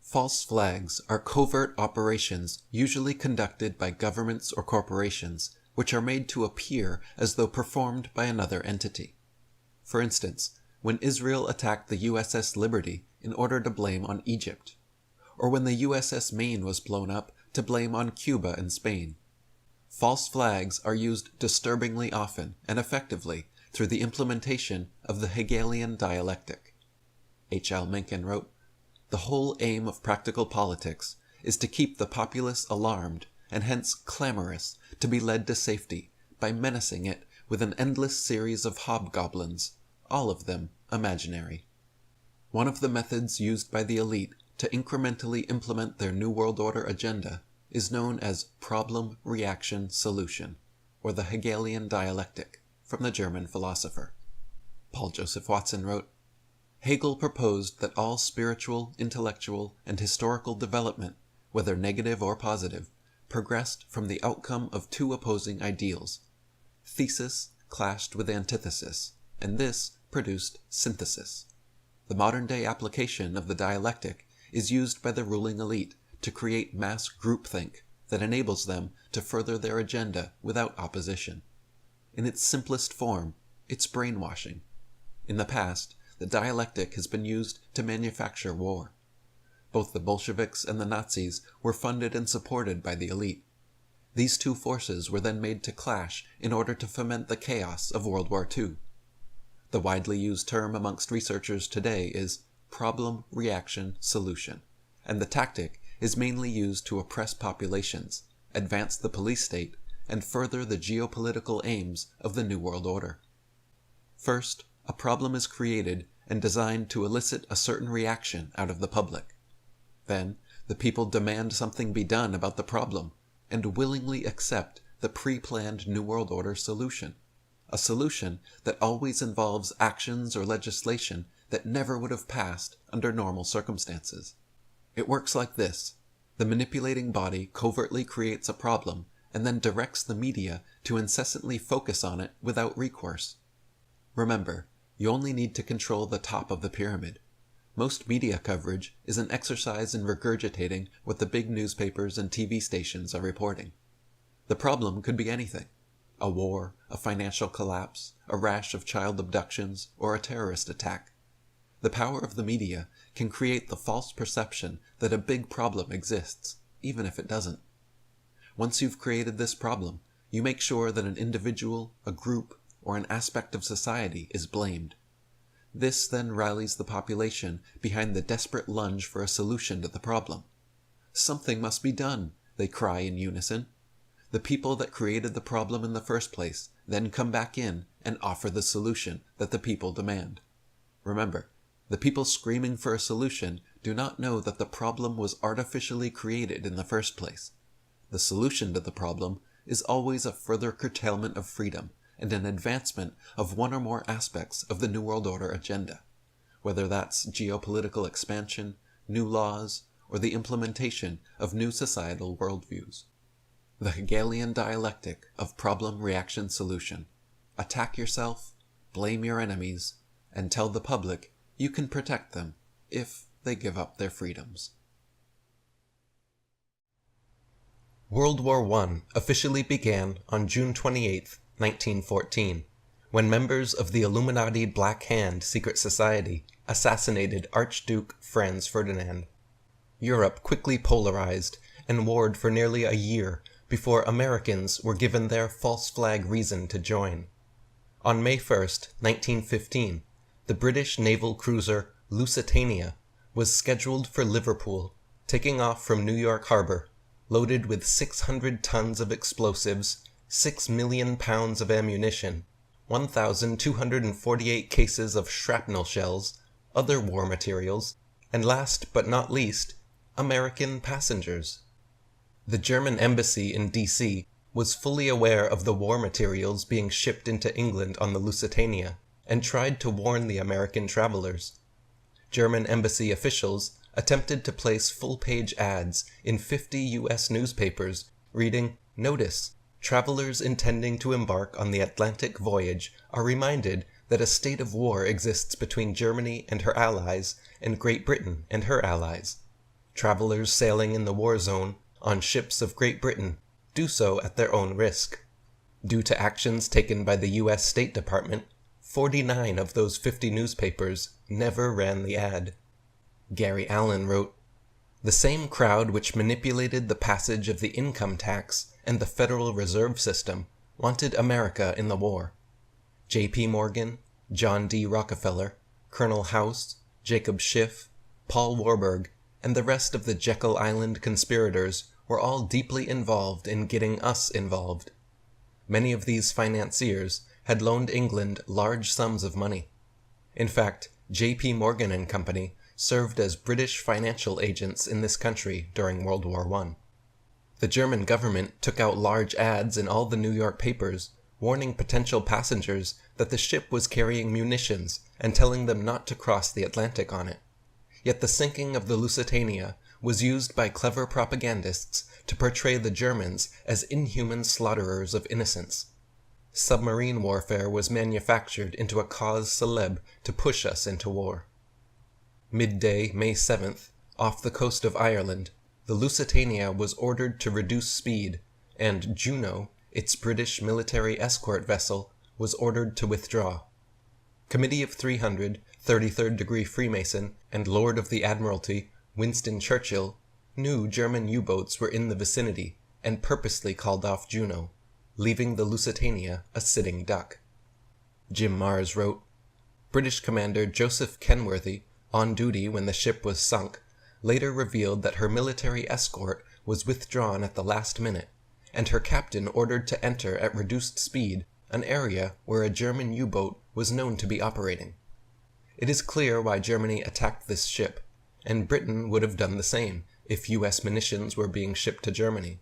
False flags are covert operations usually conducted by governments or corporations, which are made to appear as though performed by another entity. For instance, when Israel attacked the U.S.S Liberty in order to blame on Egypt, or when the U.S.S Maine was blown up to blame on Cuba and Spain. False flags are used disturbingly often and effectively through the implementation of the Hegelian dialectic. H.L. Mencken wrote, "The whole aim of practical politics is to keep the populace alarmed and hence clamorous to be led to safety by menacing it with an endless series of hobgoblins, all of them imaginary." One of the methods used by the elite to incrementally implement their New World Order agenda is known as problem-reaction-solution, or the Hegelian dialectic, from the German philosopher. Paul Joseph Watson wrote, "Hegel proposed that all spiritual, intellectual, and historical development, whether negative or positive, progressed from the outcome of two opposing ideals. Thesis clashed with antithesis, and this produced synthesis. The modern-day application of the dialectic is used by the ruling elite to create mass groupthink that enables them to further their agenda without opposition. In its simplest form, it's brainwashing. In the past, the dialectic has been used to manufacture war. Both the Bolsheviks and the Nazis were funded and supported by the elite. These two forces were then made to clash in order to foment the chaos of World War II. The widely used term amongst researchers today is problem-reaction-solution, and the tactic is mainly used to oppress populations, advance the police state, and further the geopolitical aims of the New World Order. First, a problem is created and designed to elicit a certain reaction out of the public. Then, the people demand something be done about the problem, and willingly accept the pre-planned New World Order solution, a solution that always involves actions or legislation that never would have passed under normal circumstances. It works like this. The manipulating body covertly creates a problem and then directs the media to incessantly focus on it without recourse. Remember, you only need to control the top of the pyramid. Most media coverage is an exercise in regurgitating what the big newspapers and TV stations are reporting. The problem could be anything: a war, a financial collapse, a rash of child abductions, or a terrorist attack. The power of the media can create the false perception that a big problem exists, even if it doesn't. Once you've created this problem, you make sure that an individual, a group, or an aspect of society is blamed. This then rallies the population behind the desperate lunge for a solution to the problem. Something must be done, they cry in unison. The people that created the problem in the first place then come back in and offer the solution that the people demand. Remember, the people screaming for a solution do not know that the problem was artificially created in the first place. The solution to the problem is always a further curtailment of freedom and an advancement of one or more aspects of the New World Order agenda, whether that's geopolitical expansion, new laws, or the implementation of new societal worldviews. The Hegelian dialectic of problem-reaction-solution. Attack yourself, blame your enemies, and tell the public you can protect them if they give up their freedoms. World War I officially began on June 28, 1914, when members of the Illuminati Black Hand secret society assassinated Archduke Franz Ferdinand. Europe quickly polarized and warred for nearly a year before Americans were given their false flag reason to join. On May 1, 1915, the British naval cruiser Lusitania was scheduled for Liverpool, taking off from New York Harbor, loaded with 600 tons of explosives, 6 million pounds of ammunition, 1,248 cases of shrapnel shells, other war materials, and last but not least, American passengers. The German embassy in D.C. was fully aware of the war materials being shipped into England on the Lusitania and tried to warn the American travelers. German embassy officials attempted to place full-page ads in 50 U.S. newspapers reading, "Notice, travelers intending to embark on the Atlantic voyage are reminded that a state of war exists between Germany and her allies and Great Britain and her allies. Travelers sailing in the war zone on ships of Great Britain do so at their own risk. Due to actions taken by the U.S. State Department, 49 of those 50 newspapers never ran the ad. Gary Allen wrote, "The same crowd which manipulated the passage of the income tax and the Federal Reserve System wanted America in the war. J.P. Morgan, John D. Rockefeller, Colonel House, Jacob Schiff, Paul Warburg, and the rest of the Jekyll Island conspirators were all deeply involved in getting us involved. Many of these financiers had loaned England large sums of money. In fact, J.P. Morgan and Company served as British financial agents in this country during World War I. The German government took out large ads in all the New York papers, warning potential passengers that the ship was carrying munitions and telling them not to cross the Atlantic on it. Yet the sinking of the Lusitania was used by clever propagandists to portray the Germans as inhuman slaughterers of innocents. Submarine warfare was manufactured into a cause célèbre to push us into war. Midday, May 7th, off the coast of Ireland, the Lusitania was ordered to reduce speed, and Juno, its British military escort vessel, was ordered to withdraw. Committee of 300, 33rd degree Freemason, and Lord of the Admiralty, Winston Churchill, knew German U-boats were in the vicinity and purposely called off Juno, leaving the Lusitania a sitting duck. Jim Mars wrote, "British Commander Joseph Kenworthy, on duty when the ship was sunk, later revealed that her military escort was withdrawn at the last minute, and her captain ordered to enter at reduced speed an area where a German U-boat was known to be operating. It is clear why Germany attacked this ship, and Britain would have done the same if U.S. munitions were being shipped to Germany.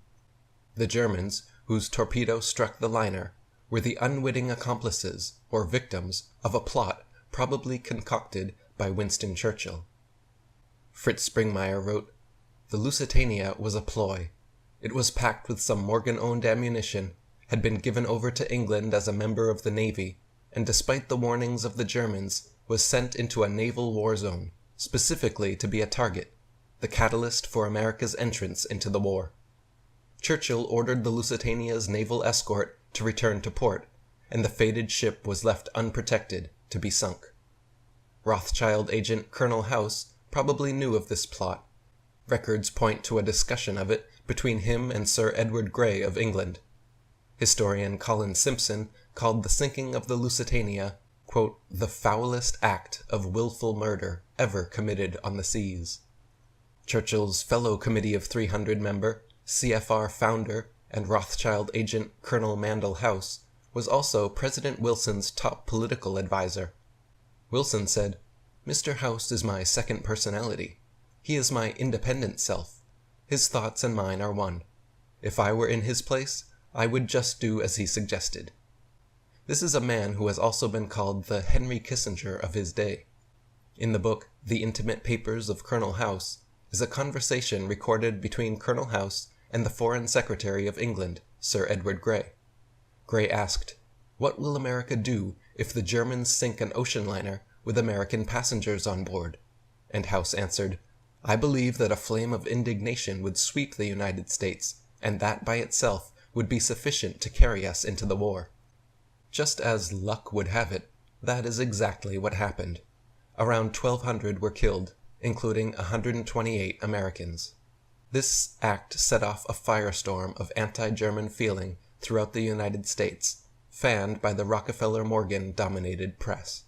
The Germans, whose torpedo struck the liner, were the unwitting accomplices or victims of a plot probably concocted by Winston Churchill." Fritz Springmeier wrote, "The Lusitania was a ploy. It was packed with some Morgan-owned ammunition, had been given over to England as a member of the Navy, and despite the warnings of the Germans, was sent into a naval war zone, specifically to be a target, the catalyst for America's entrance into the war. Churchill ordered the Lusitania's naval escort to return to port, and the fated ship was left unprotected to be sunk. Rothschild agent Colonel House probably knew of this plot. Records point to a discussion of it between him and Sir Edward Grey of England. Historian Colin Simpson called the sinking of the Lusitania, quote, "the foulest act of willful murder ever committed on the seas." Churchill's fellow Committee of 300 member, CFR founder, and Rothschild agent Colonel Mandell House was also President Wilson's top political advisor. Wilson said, "Mr. House is my second personality. He is my independent self. His thoughts and mine are one. If I were in his place, I would just do as he suggested." This is a man who has also been called the Henry Kissinger of his day. In the book The Intimate Papers of Colonel House is a conversation recorded between Colonel House and the Foreign Secretary of England, Sir Edward Grey. Grey asked, "What will America do if the Germans sink an ocean liner with American passengers on board?" And House answered, "I believe that a flame of indignation would sweep the United States, and that by itself would be sufficient to carry us into the war." Just as luck would have it, that is exactly what happened. Around 1,200 were killed, including 128 Americans. This act set off a firestorm of anti-German feeling throughout the United States, fanned by the Rockefeller-Morgan-dominated press.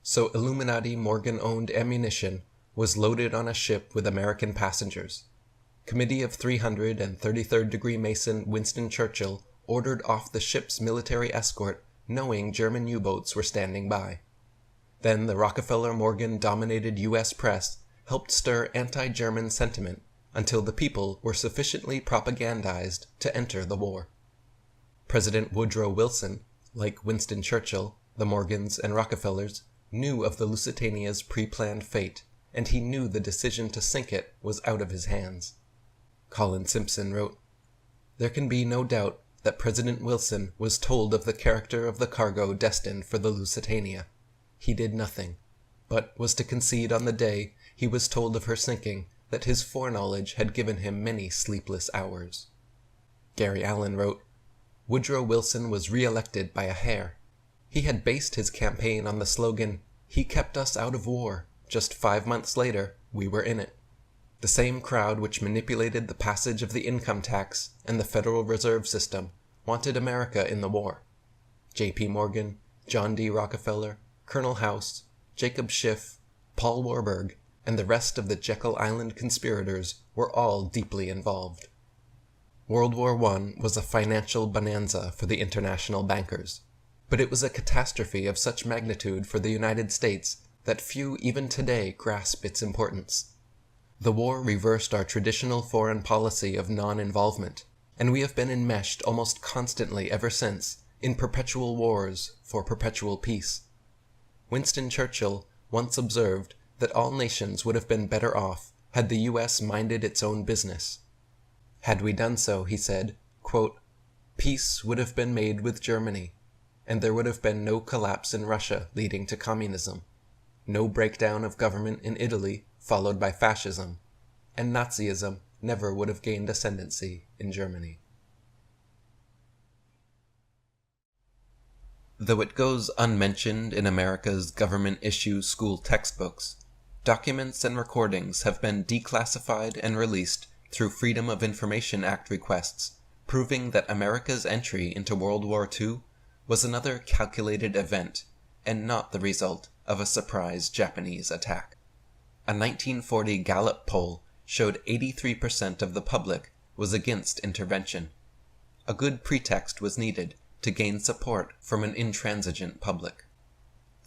So Illuminati Morgan-owned ammunition was loaded on a ship with American passengers. Committee of 300 and 33rd degree Mason Winston Churchill ordered off the ship's military escort, knowing German U-boats were standing by. Then the Rockefeller-Morgan-dominated U.S. press helped stir anti-German sentiment until the people were sufficiently propagandized to enter the war. President Woodrow Wilson, like Winston Churchill, the Morgans, and Rockefellers, knew of the Lusitania's pre-planned fate, and he knew the decision to sink it was out of his hands. Colin Simpson wrote, "There can be no doubt that President Wilson was told of the character of the cargo destined for the Lusitania. He did nothing, but was to concede on the day he was told of her sinking that his foreknowledge had given him many sleepless hours. Gary Allen wrote, Woodrow Wilson was re-elected by a hair. He had based his campaign on the slogan, "He kept us out of war." Just 5 months later, we were in it. The same crowd which manipulated the passage of the income tax and the Federal Reserve System wanted America in the war. J.P. Morgan, John D. Rockefeller, Colonel House, Jacob Schiff, Paul Warburg, and the rest of the Jekyll Island conspirators were all deeply involved. World War I was a financial bonanza for the international bankers, but it was a catastrophe of such magnitude for the United States that few even today grasp its importance. The war reversed our traditional foreign policy of non-involvement, and we have been enmeshed almost constantly ever since in perpetual wars for perpetual peace. Winston Churchill once observed that all nations would have been better off had the U.S. minded its own business. Had we done so, he said, quote, peace would have been made with Germany, and there would have been no collapse in Russia leading to communism, no breakdown of government in Italy followed by fascism, and Nazism never would have gained ascendancy in Germany. Though it goes unmentioned in America's government-issue school textbooks, documents and recordings have been declassified and released through Freedom of Information Act requests, proving that America's entry into World War II was another calculated event, and not the result of a surprise Japanese attack. A 1940 Gallup poll showed 83% of the public was against intervention. A good pretext was needed to gain support from an intransigent public.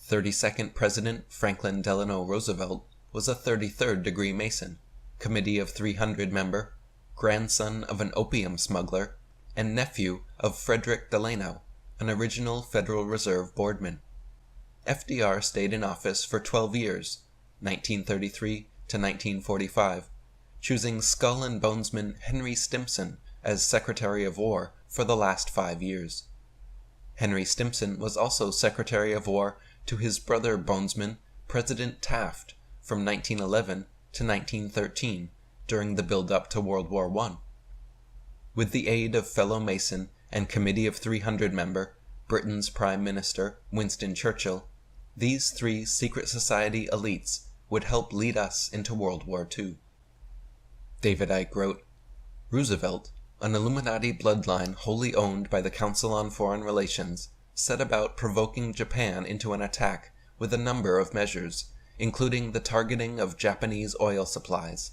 32nd President Franklin Delano Roosevelt was a 33rd degree Mason, Committee of 300 member, grandson of an opium smuggler, and nephew of Frederick Delano, an original Federal Reserve boardman. FDR stayed in office for 12 years, 1933 to 1945, choosing skull and bonesman Henry Stimson as Secretary of War for the last 5 years. Henry Stimson was also Secretary of War to his brother bonesman, President Taft, from 1911 to 1913 during the build-up to World War I. With the aid of fellow Mason and Committee of 300 member, Britain's Prime Minister, Winston Churchill, these three secret society elites would help lead us into World War II. David Icke wrote, Roosevelt, an Illuminati bloodline wholly owned by the Council on Foreign Relations, set about provoking Japan into an attack with a number of measures, including the targeting of Japanese oil supplies.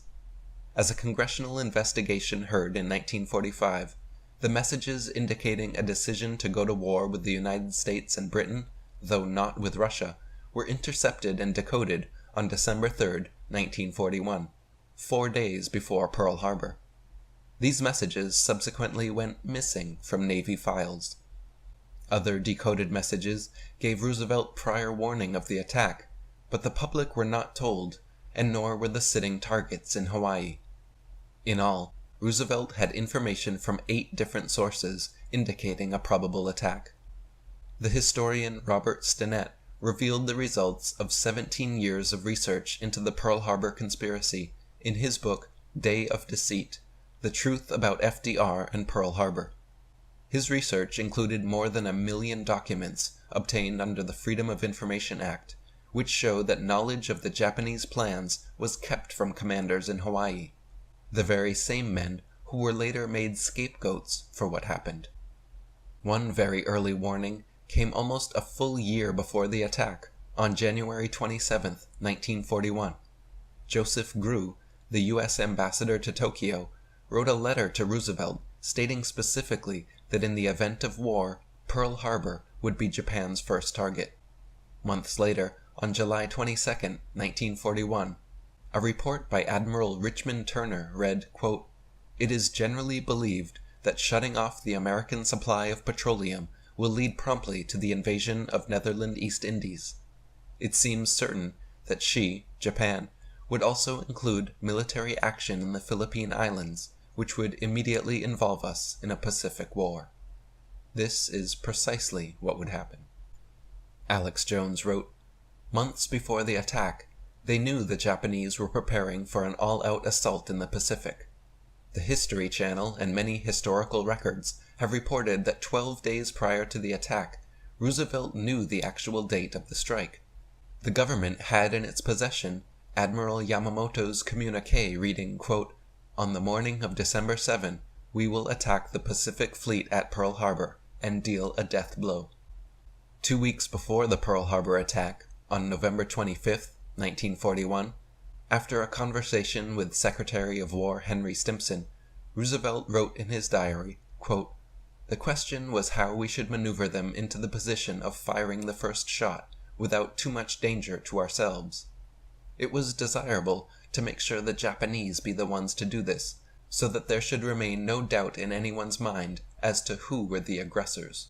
As a congressional investigation heard in 1945, the messages indicating a decision to go to war with the United States and Britain, though not with Russia, were intercepted and decoded on December 3, 1941, 4 days before Pearl Harbor. These messages subsequently went missing from Navy files. Other decoded messages gave Roosevelt prior warning of the attack, but the public were not told, and nor were the sitting targets in Hawaii. In all, Roosevelt had information from 8 different sources indicating a probable attack. The historian Robert Stinnett revealed the results of 17 years of research into the Pearl Harbor conspiracy in his book Day of Deceit, The Truth About FDR and Pearl Harbor. His research included more than 1 million documents obtained under the Freedom of Information Act, which show that knowledge of the Japanese plans was kept from commanders in Hawaii, the very same men who were later made scapegoats for what happened. One very early warning came almost a full year before the attack, on January 27, 1941. Joseph Grew, the U.S. ambassador to Tokyo, wrote a letter to Roosevelt stating specifically that in the event of war, Pearl Harbor would be Japan's first target. Months later, on July 22, 1941, a report by Admiral Richmond Turner read, quote, "It is generally believed that shutting off the American supply of petroleum will lead promptly to the invasion of Netherland East Indies. It seems certain that she, Japan, would also include military action in the Philippine Islands, which would immediately involve us in a Pacific War." This is precisely what would happen. Alex Jones wrote, Months before the attack, They knew the Japanese were preparing for an all-out assault in the Pacific. The History Channel and many historical records have reported that 12 days prior to the attack, Roosevelt knew the actual date of the strike. The government had in its possession Admiral Yamamoto's communique reading, quote, "On the morning of December 7, we will attack the Pacific Fleet at Pearl Harbor and deal a death blow." 2 weeks before the Pearl Harbor attack, on November 25, 1941, after a conversation with Secretary of War Henry Stimson, Roosevelt wrote in his diary, quote, "The question was how we should maneuver them into the position of firing the first shot without too much danger to ourselves. It was desirable to make sure the Japanese be the ones to do this, so that there should remain no doubt in anyone's mind as to who were the aggressors."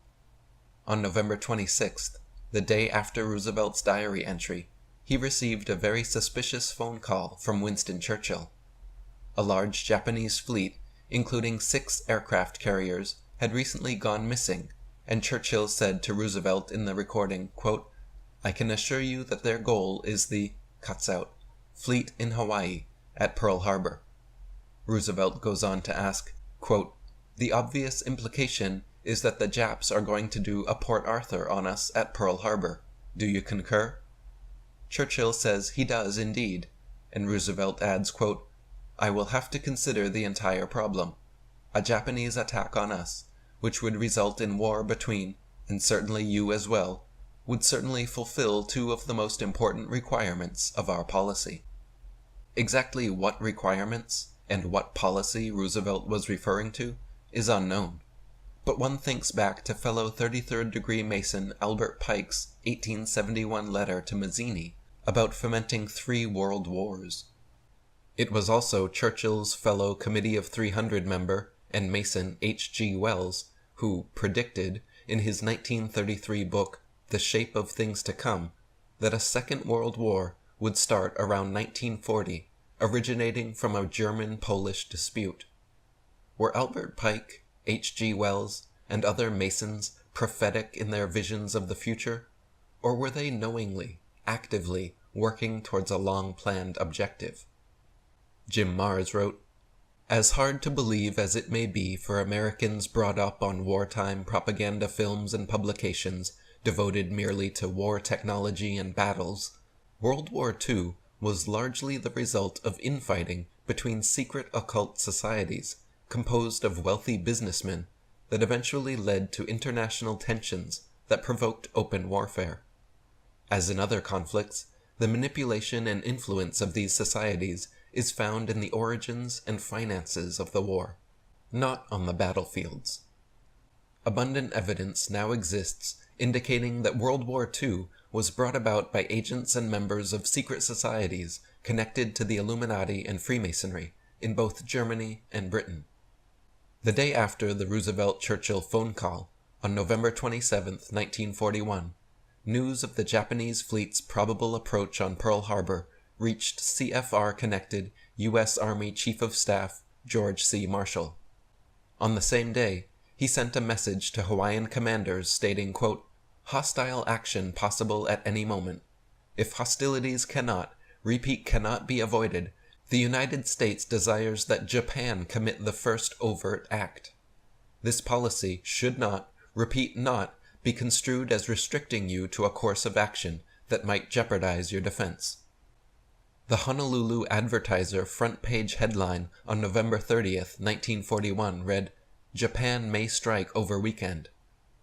On November 26th, the day after Roosevelt's diary entry, he received a very suspicious phone call from Winston Churchill. A large Japanese fleet, including 6 aircraft carriers, had recently gone missing, and Churchill said to Roosevelt in the recording, quote, "I can assure you that their goal is the fleet in Hawaii at Pearl Harbor." Roosevelt goes on to ask, quote, "The obvious implication is that the Japs are going to do a Port Arthur on us at Pearl Harbor. Do you concur?" Churchill says he does indeed, and Roosevelt adds, quote, "I will have to consider the entire problem. A Japanese attack on us, which would result in war between, and certainly you as well, would certainly fulfill 2 of the most important requirements of our policy." Exactly what requirements and what policy Roosevelt was referring to is unknown, but one thinks back to fellow 33rd degree Mason Albert Pike's 1871 letter to Mazzini about fomenting 3 world wars. It was also Churchill's fellow Committee of 300 member and Mason H.G. Wells who predicted, in his 1933 book The Shape of Things to Come, that a second world war would start around 1940, originating from a German-Polish dispute. Were Albert Pike, H.G. Wells, and other Masons prophetic in their visions of the future, or were they knowingly, actively working towards a long-planned objective? Jim Marrs wrote, "As hard to believe as it may be for Americans brought up on wartime propaganda films and publications devoted merely to war technology and battles, World War II was largely the result of infighting between secret occult societies composed of wealthy businessmen that eventually led to international tensions that provoked open warfare. As in other conflicts, the manipulation and influence of these societies is found in the origins and finances of the war, not on the battlefields. Abundant evidence now exists indicating that World War II was brought about by agents and members of secret societies connected to the Illuminati and Freemasonry in both Germany and Britain. The day after the Roosevelt-Churchill phone call, on November 27, 1941, news of the Japanese fleet's probable approach on Pearl Harbor reached CFR-connected U.S. Army Chief of Staff George C. Marshall. On the same day, he sent a message to Hawaiian commanders stating, quote, "Hostile action possible at any moment. If hostilities cannot be avoided, the United States desires that Japan commit the first overt act. This policy should not be construed as restricting you to a course of action that might jeopardize your defense." The Honolulu Advertiser front-page headline on November 30th, 1941 read, "Japan may strike over weekend."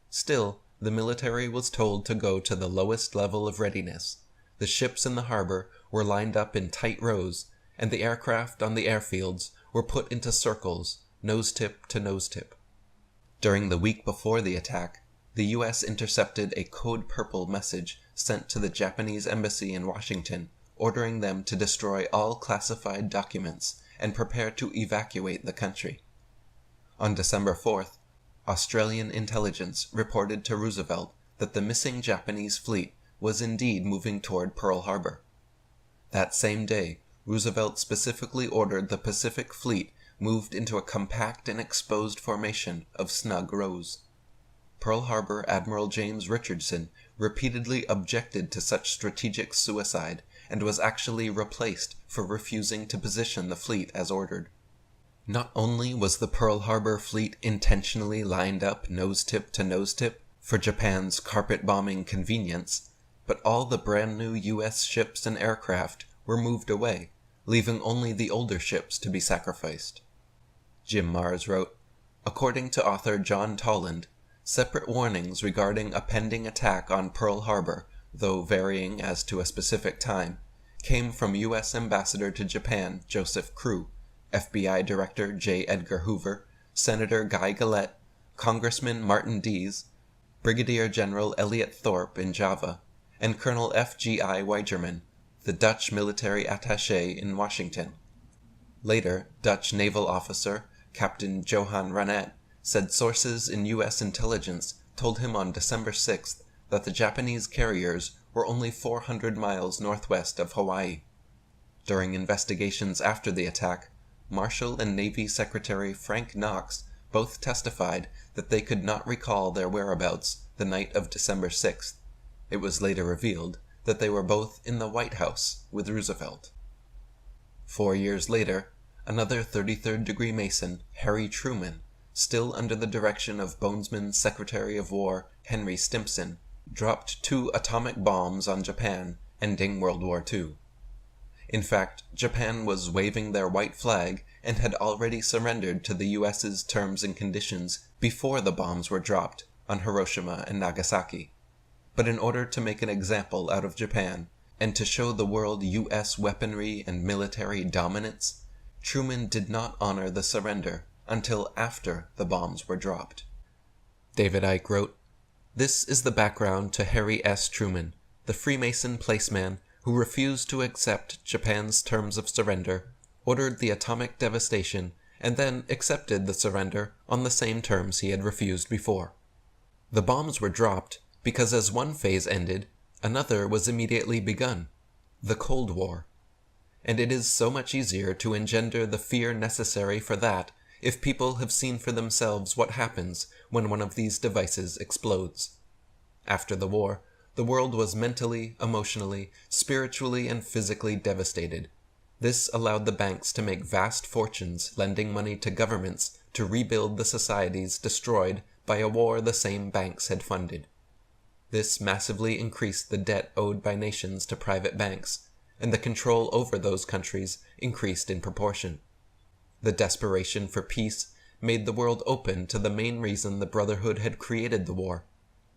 Still, the military was told to go to the lowest level of readiness. The ships in the harbor were lined up in tight rows, and the aircraft on the airfields were put into circles, nose-tip to nose-tip. During the week before the attack, the U.S. intercepted a Code Purple message sent to the Japanese embassy in Washington, ordering them to destroy all classified documents and prepare to evacuate the country. On December 4th, Australian intelligence reported to Roosevelt that the missing Japanese fleet was indeed moving toward Pearl Harbor. That same day, Roosevelt specifically ordered the Pacific Fleet moved into a compact and exposed formation of snug rows. Pearl Harbor Admiral James Richardson repeatedly objected to such strategic suicide and was actually replaced for refusing to position the fleet as ordered. Not only was the Pearl Harbor fleet intentionally lined up nose-tip to nose-tip for Japan's carpet-bombing convenience, but all the brand-new U.S. ships and aircraft were moved away, leaving only the older ships to be sacrificed. Jim Marrs wrote, according to author John Tolland, separate warnings regarding a pending attack on Pearl Harbor, though varying as to a specific time, came from U.S. Ambassador to Japan Joseph Crew, FBI Director J. Edgar Hoover, Senator Guy Gillette, Congressman Martin Dees, Brigadier General Elliot Thorpe in Java, and Colonel F.G.I. Weigerman, the Dutch military attaché in Washington. Later, Dutch naval officer Captain Johan Ranette said sources in U.S. intelligence told him on December 6th that the Japanese carriers were only 400 miles northwest of Hawaii. During investigations after the attack, Marshal and Navy Secretary Frank Knox both testified that they could not recall their whereabouts the night of December 6th. It was later revealed that they were both in the White House with Roosevelt. 4 years later, another 33rd degree Mason, Harry Truman, still under the direction of Bonesman's Secretary of War Henry Stimson, dropped 2 atomic bombs on Japan, ending World War II. In fact, Japan was waving their white flag and had already surrendered to the U.S.'s terms and conditions before the bombs were dropped on Hiroshima and Nagasaki. But in order to make an example out of Japan, and to show the world U.S. weaponry and military dominance, Truman did not honor the surrender until after the bombs were dropped. David Icke wrote, "This is the background to Harry S. Truman, the Freemason placeman who refused to accept Japan's terms of surrender, ordered the atomic devastation, and then accepted the surrender on the same terms he had refused before. The bombs were dropped because as one phase ended, another was immediately begun, the Cold War. And it is so much easier to engender the fear necessary for that if people have seen for themselves what happens when one of these devices explodes. After the war, the world was mentally, emotionally, spiritually, and physically devastated. This allowed the banks to make vast fortunes lending money to governments to rebuild the societies destroyed by a war the same banks had funded. This massively increased the debt owed by nations to private banks, and the control over those countries increased in proportion. The desperation for peace made the world open to the main reason the Brotherhood had created the war,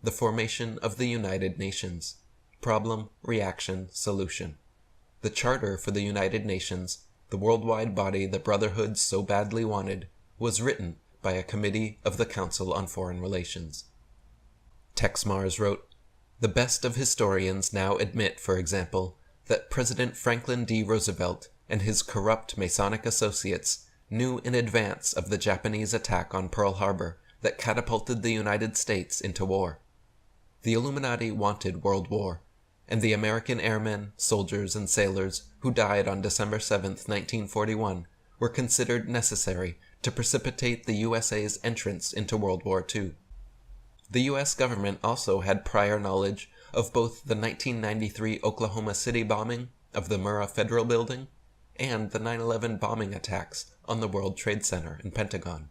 the formation of the United Nations. Problem, reaction, solution. The charter for the United Nations, the worldwide body the Brotherhood so badly wanted, was written by a committee of the Council on Foreign Relations. Tex Marrs wrote, "The best of historians now admit, for example, that President Franklin D. Roosevelt and his corrupt Masonic associates knew in advance of the Japanese attack on Pearl Harbor that catapulted the United States into war. The Illuminati wanted World War, and the American airmen, soldiers, and sailors who died on December 7, 1941, were considered necessary to precipitate the USA's entrance into World War II. The U.S. government also had prior knowledge of both the 1993 Oklahoma City bombing of the Murrah Federal Building and the 9/11 bombing attacks on the World Trade Center and Pentagon.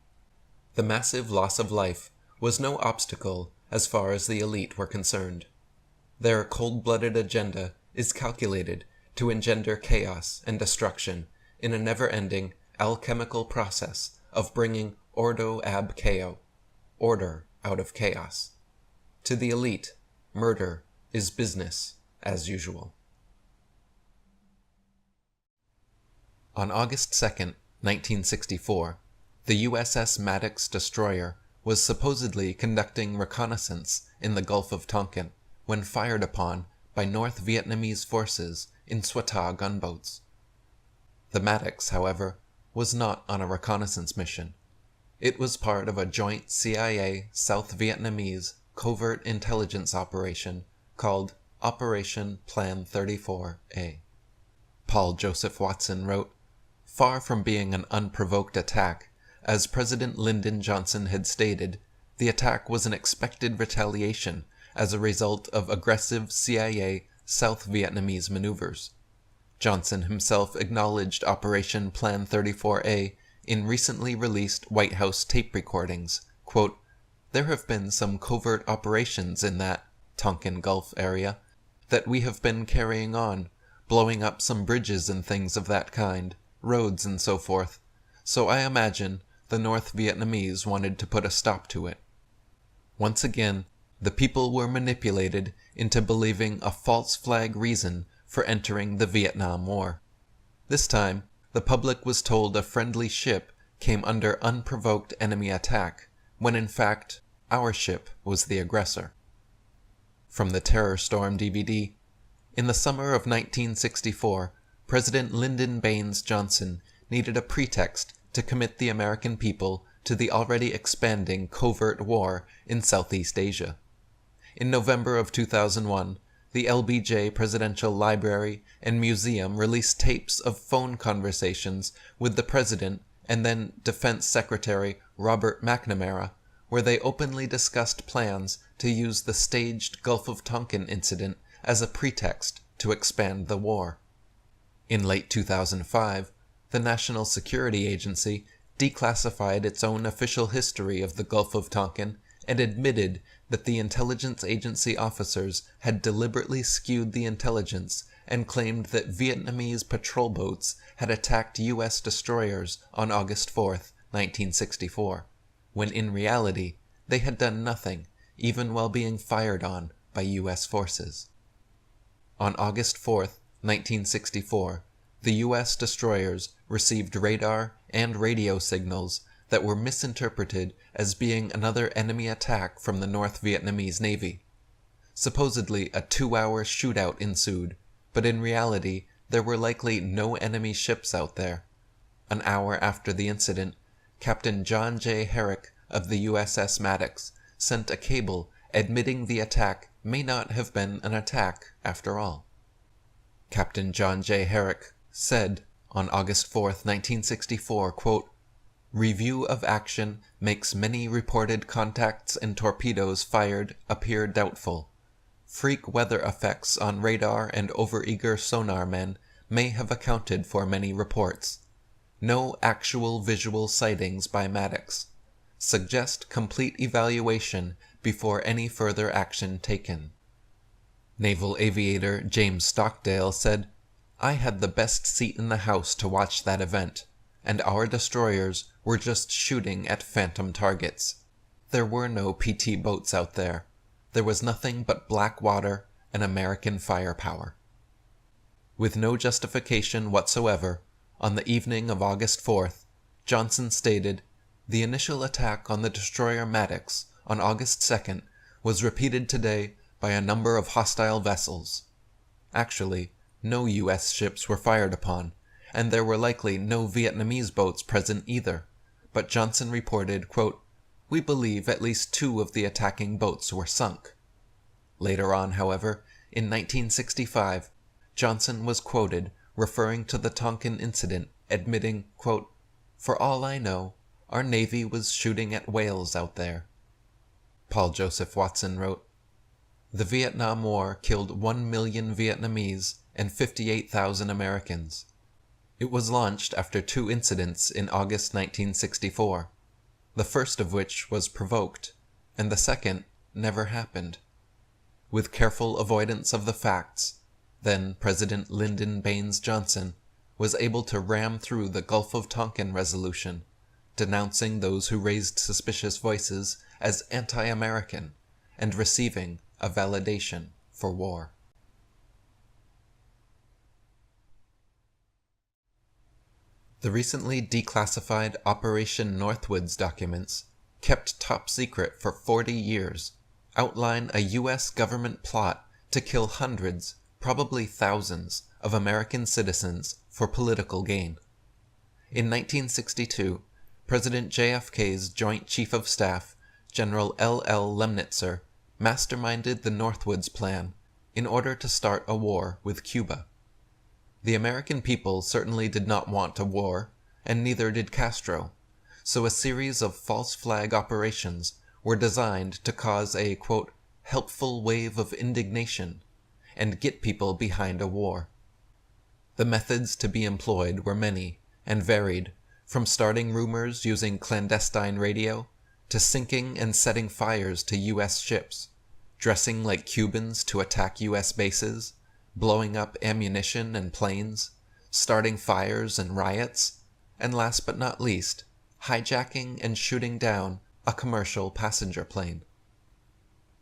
The massive loss of life was no obstacle as far as the elite were concerned. Their cold-blooded agenda is calculated to engender chaos and destruction in a never-ending alchemical process of bringing ordo ab chao, order out of chaos. To the elite, murder is business as usual." On August 2, 1964, the U.S.S. Maddox destroyer was supposedly conducting reconnaissance in the Gulf of Tonkin when fired upon by North Vietnamese forces in Swatah gunboats. The Maddox, however, was not on a reconnaissance mission. It was part of a joint CIA South Vietnamese covert intelligence operation called Operation Plan 34A. Paul Joseph Watson wrote, "Far from being an unprovoked attack, as President Lyndon Johnson had stated, the attack was an expected retaliation as a result of aggressive CIA South Vietnamese maneuvers. Johnson himself acknowledged Operation Plan 34A in recently released White House tape recordings. Quote, "There have been some covert operations in that Tonkin Gulf area that we have been carrying on, blowing up some bridges and things of that kind, roads and so forth, so I imagine the North Vietnamese wanted to put a stop to it." Once again, the people were manipulated into believing a false flag reason for entering the Vietnam War. This time, the public was told a friendly ship came under unprovoked enemy attack, when in fact, our ship was the aggressor. From the Terror Storm DVD, in the summer of 1964, President Lyndon Baines Johnson needed a pretext to commit the American people to the already expanding covert war in Southeast Asia. In November of 2001, the LBJ Presidential Library and Museum released tapes of phone conversations with the President and then Defense Secretary Robert McNamara, where they openly discussed plans to use the staged Gulf of Tonkin incident as a pretext to expand the war. In late 2005, the National Security Agency declassified its own official history of the Gulf of Tonkin and admitted that the intelligence agency officers had deliberately skewed the intelligence and claimed that Vietnamese patrol boats had attacked U.S. destroyers on August 4, 1964, when in reality they had done nothing, even while being fired on by U.S. forces. On August 4, 1964, the U.S. destroyers received radar and radio signals that were misinterpreted as being another enemy attack from the North Vietnamese Navy. Supposedly a 2-hour shootout ensued, but in reality there were likely no enemy ships out there. An hour after the incident, Captain John J. Herrick of the U.S.S. Maddox sent a cable admitting the attack may not have been an attack after all. Captain John J. Herrick said on August 4, 1964, quote, "Review of action makes many reported contacts and torpedoes fired appear doubtful. Freak weather effects on radar and overeager sonar men may have accounted for many reports. No actual visual sightings by Maddox. Suggest complete evaluation before any further action taken." Naval aviator James Stockdale said, "I had the best seat in the house to watch that event, and our destroyers were just shooting at phantom targets. There were no PT boats out there. There was nothing but black water and American firepower." With no justification whatsoever, on the evening of August 4th, Johnson stated, "The initial attack on the destroyer Maddox on August 2nd was repeated today by a number of hostile vessels." Actually, no U.S. ships were fired upon, and there were likely no Vietnamese boats present either, but Johnson reported, quote, "We believe at least 2 of the attacking boats were sunk." Later on, however, in 1965, Johnson was quoted referring to the Tonkin incident, admitting, quote, "For all I know, our Navy was shooting at whales out there." Paul Joseph Watson wrote, "The Vietnam War killed 1 million Vietnamese and 58,000 Americans. It was launched after 2 incidents in August 1964, the first of which was provoked, and the second never happened. With careful avoidance of the facts, then President Lyndon Baines Johnson was able to ram through the Gulf of Tonkin resolution, denouncing those who raised suspicious voices as anti-American and receiving a validation for war." The recently declassified Operation Northwoods documents, kept top secret for 40 years, outline a U.S. government plot to kill hundreds, probably thousands, of American citizens for political gain. In 1962, President JFK's Joint Chief of Staff, General L.L. Lemnitzer, masterminded the Northwoods Plan in order to start a war with Cuba. The American people certainly did not want a war, and neither did Castro, so a series of false flag operations were designed to cause a, quote, "helpful wave of indignation," and get people behind a war. The methods to be employed were many and varied, from starting rumors using clandestine radio, to sinking and setting fires to U.S. ships, dressing like Cubans to attack U.S. bases, blowing up ammunition and planes, starting fires and riots, and last but not least, hijacking and shooting down a commercial passenger plane.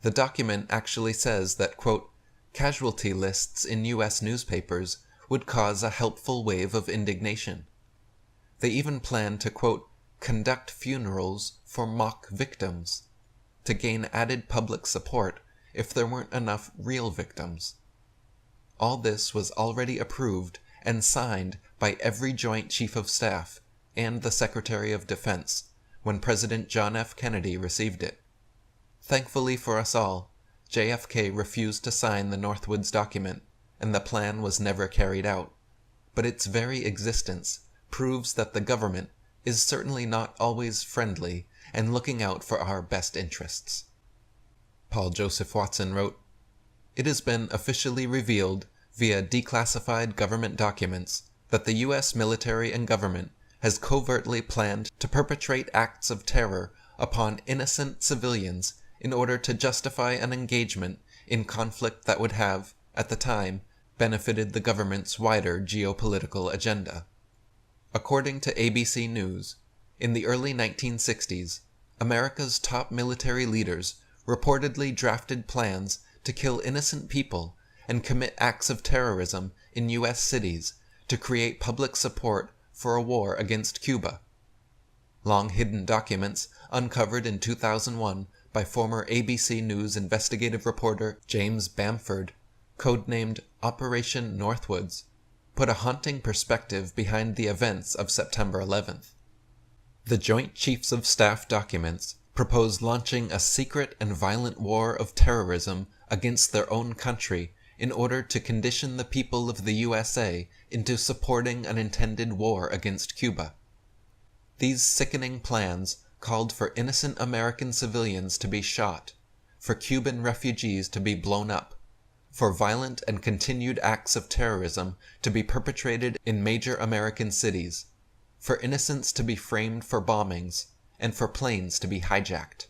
The document actually says that, quote, casualty lists in U.S. newspapers would cause a helpful wave of indignation. They even planned to, quote, conduct funerals for mock victims, to gain added public support if there weren't enough real victims. All this was already approved and signed by every Joint Chief of Staff and the Secretary of Defense when President John F. Kennedy received it. Thankfully for us all, JFK refused to sign the Northwoods document, and the plan was never carried out, but its very existence proves that the government is certainly not always friendly and looking out for our best interests. Paul Joseph Watson wrote, "It has been officially revealed via declassified government documents that the U.S. military and government has covertly planned to perpetrate acts of terror upon innocent civilians in order to justify an engagement in conflict that would have, at the time, benefited the government's wider geopolitical agenda." According to ABC News, in the early 1960s, America's top military leaders reportedly drafted plans to kill innocent people and commit acts of terrorism in U.S. cities to create public support for a war against Cuba. Long-hidden documents uncovered in 2001 by former ABC News investigative reporter James Bamford, codenamed Operation Northwoods, put a haunting perspective behind the events of September 11th. The Joint Chiefs of Staff documents proposed launching a secret and violent war of terrorism against their own country in order to condition the people of the USA into supporting an intended war against Cuba. These sickening plans called for innocent American civilians to be shot, for Cuban refugees to be blown up, for violent and continued acts of terrorism to be perpetrated in major American cities, for innocents to be framed for bombings, and for planes to be hijacked.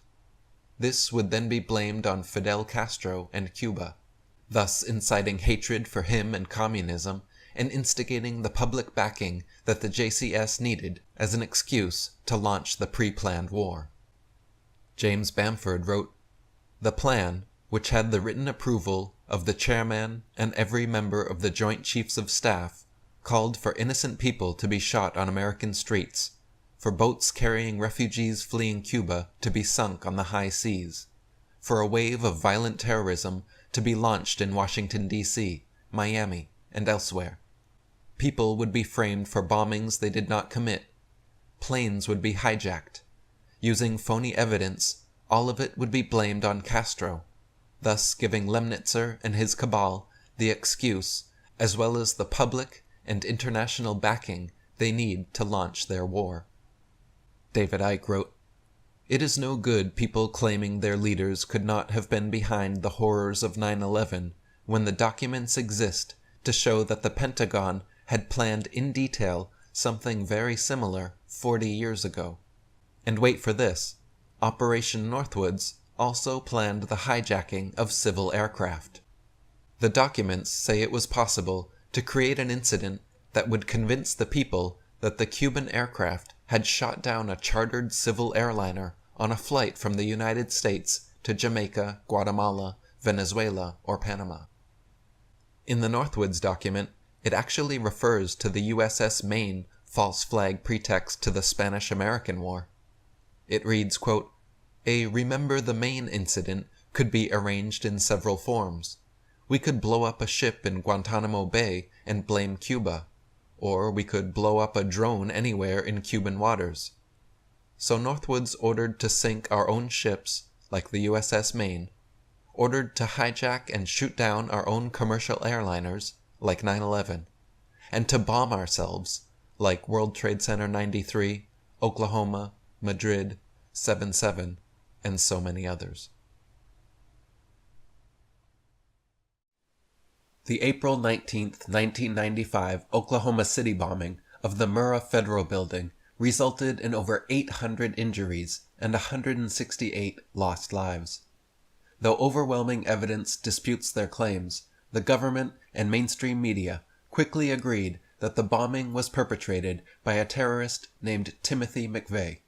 This would then be blamed on Fidel Castro and Cuba, thus inciting hatred for him and communism and instigating the public backing that the JCS needed as an excuse to launch the pre-planned war. James Bamford wrote, "The plan, which had the written approval of the chairman and every member of the Joint Chiefs of Staff, called for innocent people to be shot on American streets, for boats carrying refugees fleeing Cuba to be sunk on the high seas, for a wave of violent terrorism to be launched in Washington, D.C., Miami, and elsewhere. People would be framed for bombings they did not commit. Planes would be hijacked. Using phony evidence, all of it would be blamed on Castro, thus giving Lemnitzer and his cabal the excuse, as well as the public and international backing they need to launch their war." David Icke wrote, "It is no good people claiming their leaders could not have been behind the horrors of 9/11 when the documents exist to show that the Pentagon had planned in detail something very similar 40 years ago. And wait for this, Operation Northwoods also planned the hijacking of civil aircraft. The documents say it was possible to create an incident that would convince the people that the Cuban aircraft had shot down a chartered civil airliner on a flight from the United States to Jamaica, Guatemala, Venezuela, or Panama." In the Northwoods document, it actually refers to the U.S.S Maine false flag pretext to the Spanish-American War. It reads, quote, "A Remember the Maine incident could be arranged in several forms. We could blow up a ship in Guantanamo Bay and blame Cuba, or we could blow up a drone anywhere in Cuban waters. So Northwoods ordered to sink our own ships, like the U.S.S Maine, ordered to hijack and shoot down our own commercial airliners, like 9/11, and to bomb ourselves, like World Trade Center 93, Oklahoma, Madrid, 7/7, and so many others." The April 19, 1995 Oklahoma City bombing of the Murrah Federal Building resulted in over 800 injuries and 168 lost lives. Though overwhelming evidence disputes their claims, the government and mainstream media quickly agreed that the bombing was perpetrated by a terrorist named Timothy McVeigh.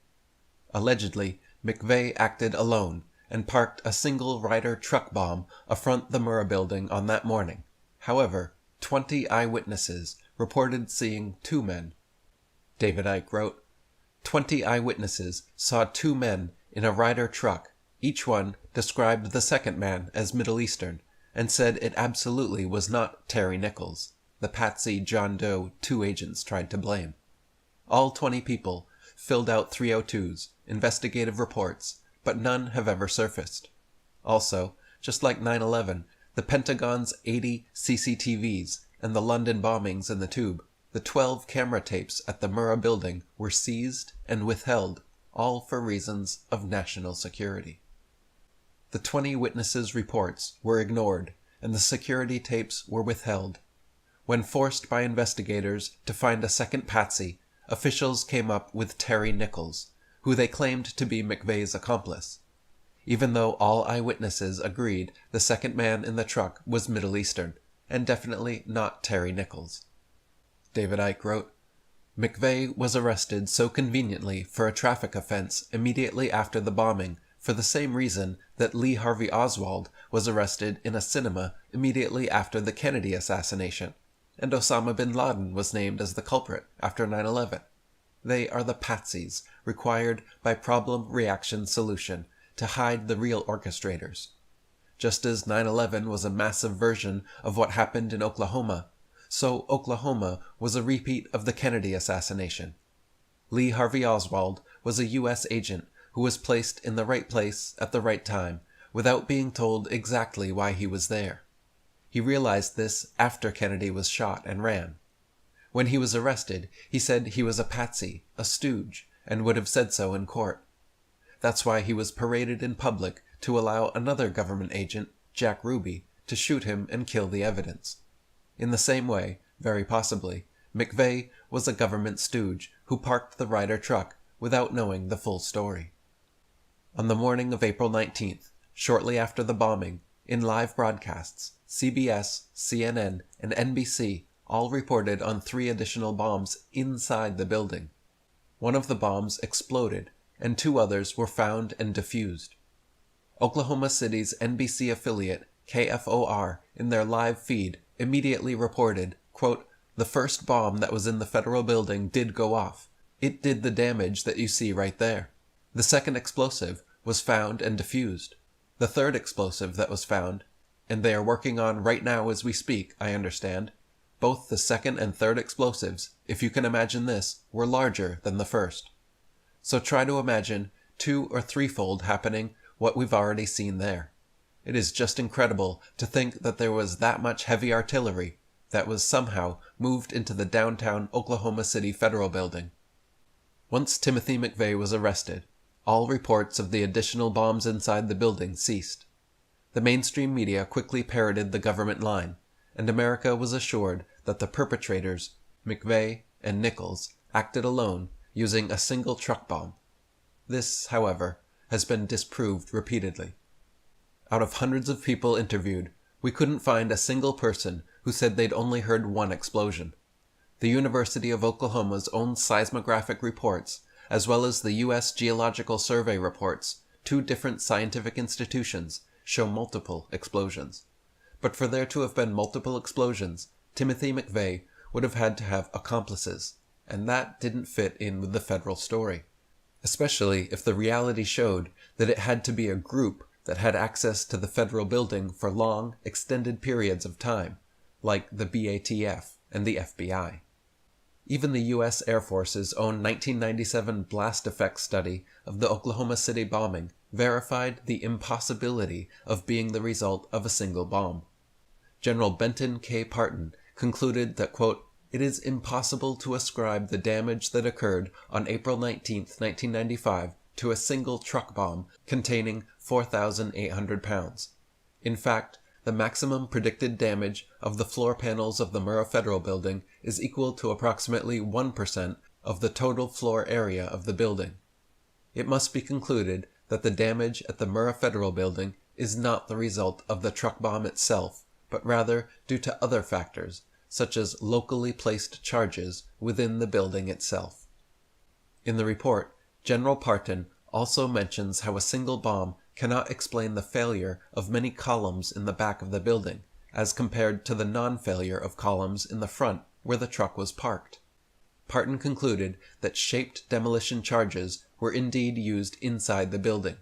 Allegedly, McVeigh acted alone and parked a single Ryder truck bomb affront the Murrah building on that morning. However, 20 eyewitnesses reported seeing two men. David Icke wrote, 20 eyewitnesses saw two men in a Ryder truck. Each one described the second man as Middle Eastern and said it absolutely was not Terry Nichols, the patsy John Doe 2 agents tried to blame. All 20 people filled out 302s, investigative reports, but none have ever surfaced. Also, just like 9/11, the Pentagon's 80 CCTVs and the London bombings in the Tube, the 12 camera tapes at the Murrah building were seized and withheld, all for reasons of national security. The 20 witnesses' reports were ignored, and the security tapes were withheld. When forced by investigators to find a second patsy, officials came up with Terry Nichols, who they claimed to be McVeigh's accomplice, even though all eyewitnesses agreed the second man in the truck was Middle Eastern, and definitely not Terry Nichols. David Icke wrote, McVeigh was arrested so conveniently for a traffic offense immediately after the bombing for the same reason that Lee Harvey Oswald was arrested in a cinema immediately after the Kennedy assassination, and Osama bin Laden was named as the culprit after 9/11. They are the patsies required by problem-reaction solution to hide the real orchestrators. Just as 9/11 was a massive version of what happened in Oklahoma, so Oklahoma was a repeat of the Kennedy assassination. Lee Harvey Oswald was a U.S. agent who was placed in the right place at the right time without being told exactly why he was there. He realized this after Kennedy was shot and ran. When he was arrested, he said he was a patsy, a stooge, and would have said so in court. That's why he was paraded in public to allow another government agent, Jack Ruby, to shoot him and kill the evidence. In the same way, very possibly, McVeigh was a government stooge who parked the Ryder truck without knowing the full story. On the morning of April 19th, shortly after the bombing, in live broadcasts, CBS, CNN, and NBC all reported on 3 additional bombs inside the building. One of the bombs exploded, and 2 others were found and defused. Oklahoma City's NBC affiliate, KFOR, in their live feed, immediately reported, quote, "The first bomb that was in the federal building did go off. It did the damage that you see right there. The second explosive was found and defused. The third explosive that was found, and they are working on right now as we speak, I understand, both the second and third explosives, if you can imagine this, were larger than the first. So try to imagine 2- or 3-fold happening what we've already seen there. It is just incredible to think that there was that much heavy artillery that was somehow moved into the downtown Oklahoma City Federal Building." Once Timothy McVeigh was arrested, all reports of the additional bombs inside the building ceased. The mainstream media quickly parroted the government line, and America was assured that the perpetrators, McVeigh and Nichols, acted alone using a single truck bomb. This, however, has been disproved repeatedly. Out of hundreds of people interviewed, we couldn't find a single person who said they'd only heard one explosion. The University of Oklahoma's own seismographic reports, as well as the U.S. Geological Survey reports, 2 different scientific institutions, show multiple explosions. But for there to have been multiple explosions, Timothy McVeigh would have had to have accomplices, and that didn't fit in with the federal story, especially if the reality showed that it had to be a group that had access to the federal building for long, extended periods of time, like the BATF and the FBI. Even the U.S. Air Force's own 1997 blast effects study of the Oklahoma City bombing verified the impossibility of being the result of a single bomb. General Benton K. Parton concluded that, quote, "It is impossible to ascribe the damage that occurred on April 19, 1995 to a single truck bomb containing 4,800 pounds. In fact, the maximum predicted damage of the floor panels of the Murrah Federal Building is equal to approximately 1% of the total floor area of the building. It must be concluded that the damage at the Murrah Federal Building is not the result of the truck bomb itself, but rather due to other factors, such as locally placed charges within the building itself. In the report, General Parton also mentions how a single bomb cannot explain the failure of many columns in the back of the building, as compared to the non-failure of columns in the front where the truck was parked. Parton concluded that shaped demolition charges were indeed used inside the building.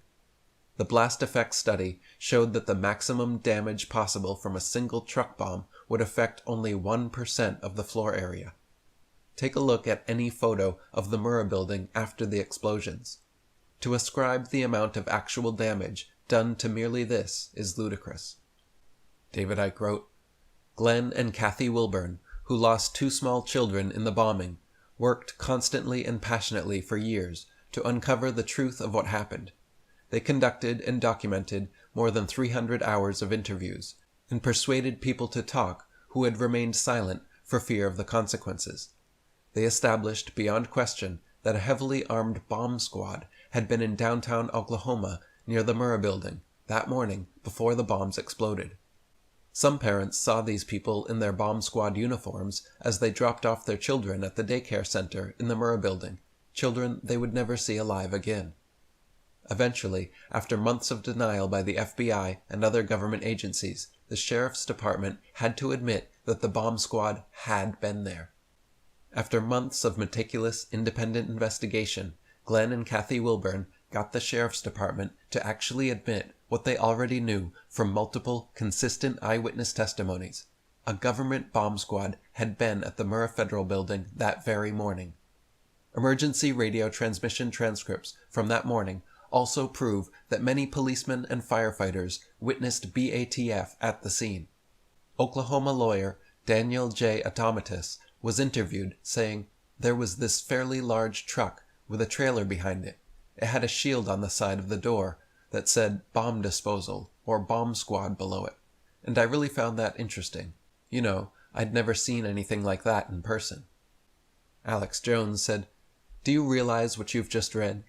The blast effect study showed that the maximum damage possible from a single truck bomb would affect only 1% of the floor area. Take a look at any photo of the Murrah building after the explosions. To ascribe the amount of actual damage done to merely this is ludicrous. David Icke wrote, Glenn and Kathy Wilburn, who lost 2 small children in the bombing, worked constantly and passionately for years to uncover the truth of what happened. They conducted and documented more than 300 hours of interviews and persuaded people to talk who had remained silent for fear of the consequences. They established beyond question that a heavily armed bomb squad had been in downtown Oklahoma near the Murrah building that morning before the bombs exploded. Some parents saw these people in their bomb squad uniforms as they dropped off their children at the daycare center in the Murrah building, children they would never see alive again. Eventually, after months of denial by the FBI and other government agencies, the sheriff's department had to admit that the bomb squad had been there. After months of meticulous, independent investigation, Glenn and Kathy Wilburn got the sheriff's department to actually admit what they already knew from multiple, consistent eyewitness testimonies. A government bomb squad had been at the Murrah Federal Building that very morning. Emergency radio transmission transcripts from that morning also prove that many policemen and firefighters witnessed BATF at the scene. Oklahoma lawyer Daniel J. Automatus was interviewed saying, "There was this fairly large truck with a trailer behind it. It had a shield on the side of the door that said bomb disposal or bomb squad below it, and I really found that interesting. You know, I'd never seen anything like that in person." Alex Jones said, "Do you realize what you've just read?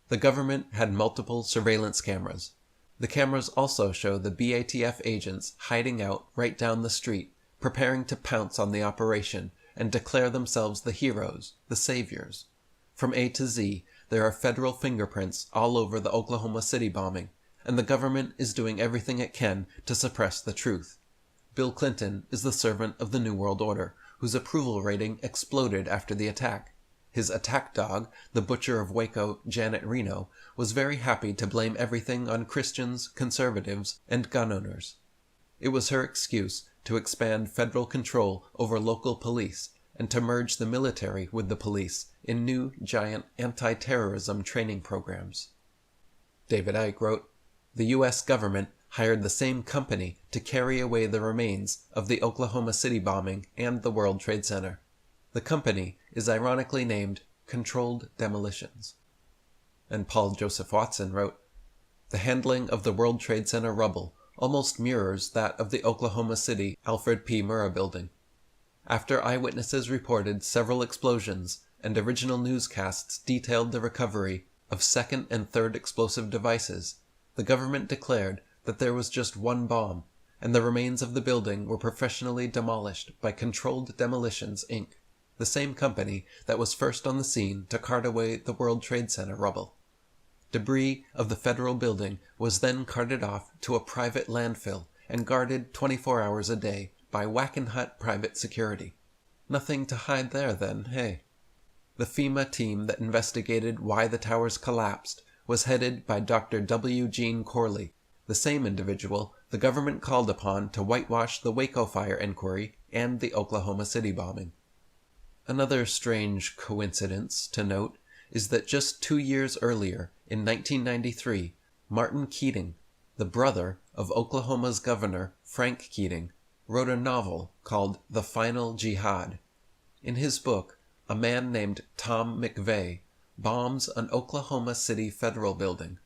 The government had multiple surveillance cameras. The cameras also show the BATF agents hiding out right down the street, preparing to pounce on the operation and declare themselves the heroes, the saviors. From A to Z, there are federal fingerprints all over the Oklahoma City bombing, and the government is doing everything it can to suppress the truth. Bill Clinton is the servant of the New World Order, whose approval rating exploded after the attack. His attack dog, the butcher of Waco, Janet Reno, was very happy to blame everything on Christians, conservatives, and gun owners. It was her excuse to expand federal control over local police and to merge the military with the police in new, giant anti-terrorism training programs." David Icke wrote, "The U.S. government hired the same company to carry away the remains of the Oklahoma City bombing and the World Trade Center. The company is ironically named Controlled Demolitions." And Paul Joseph Watson wrote, "The handling of the World Trade Center rubble almost mirrors that of the Oklahoma City Alfred P. Murrah building. After eyewitnesses reported several explosions and original newscasts detailed the recovery of second and third explosive devices, the government declared that there was just one bomb, and the remains of the building were professionally demolished by Controlled Demolitions, Inc., the same company that was first on the scene to cart away the World Trade Center rubble. Debris of the federal building was then carted off to a private landfill and guarded 24 hours a day by Wackenhut private security. Nothing to hide there then, hey? The FEMA team that investigated why the towers collapsed was headed by Dr. W. Gene Corley, the same individual the government called upon to whitewash the Waco fire inquiry and the Oklahoma City bombing. Another strange coincidence to note is that just 2 years earlier, in 1993, Martin Keating, the brother of Oklahoma's governor Frank Keating, wrote a novel called The Final Jihad. In his book, a man named Tom McVeigh bombs an Oklahoma City federal building.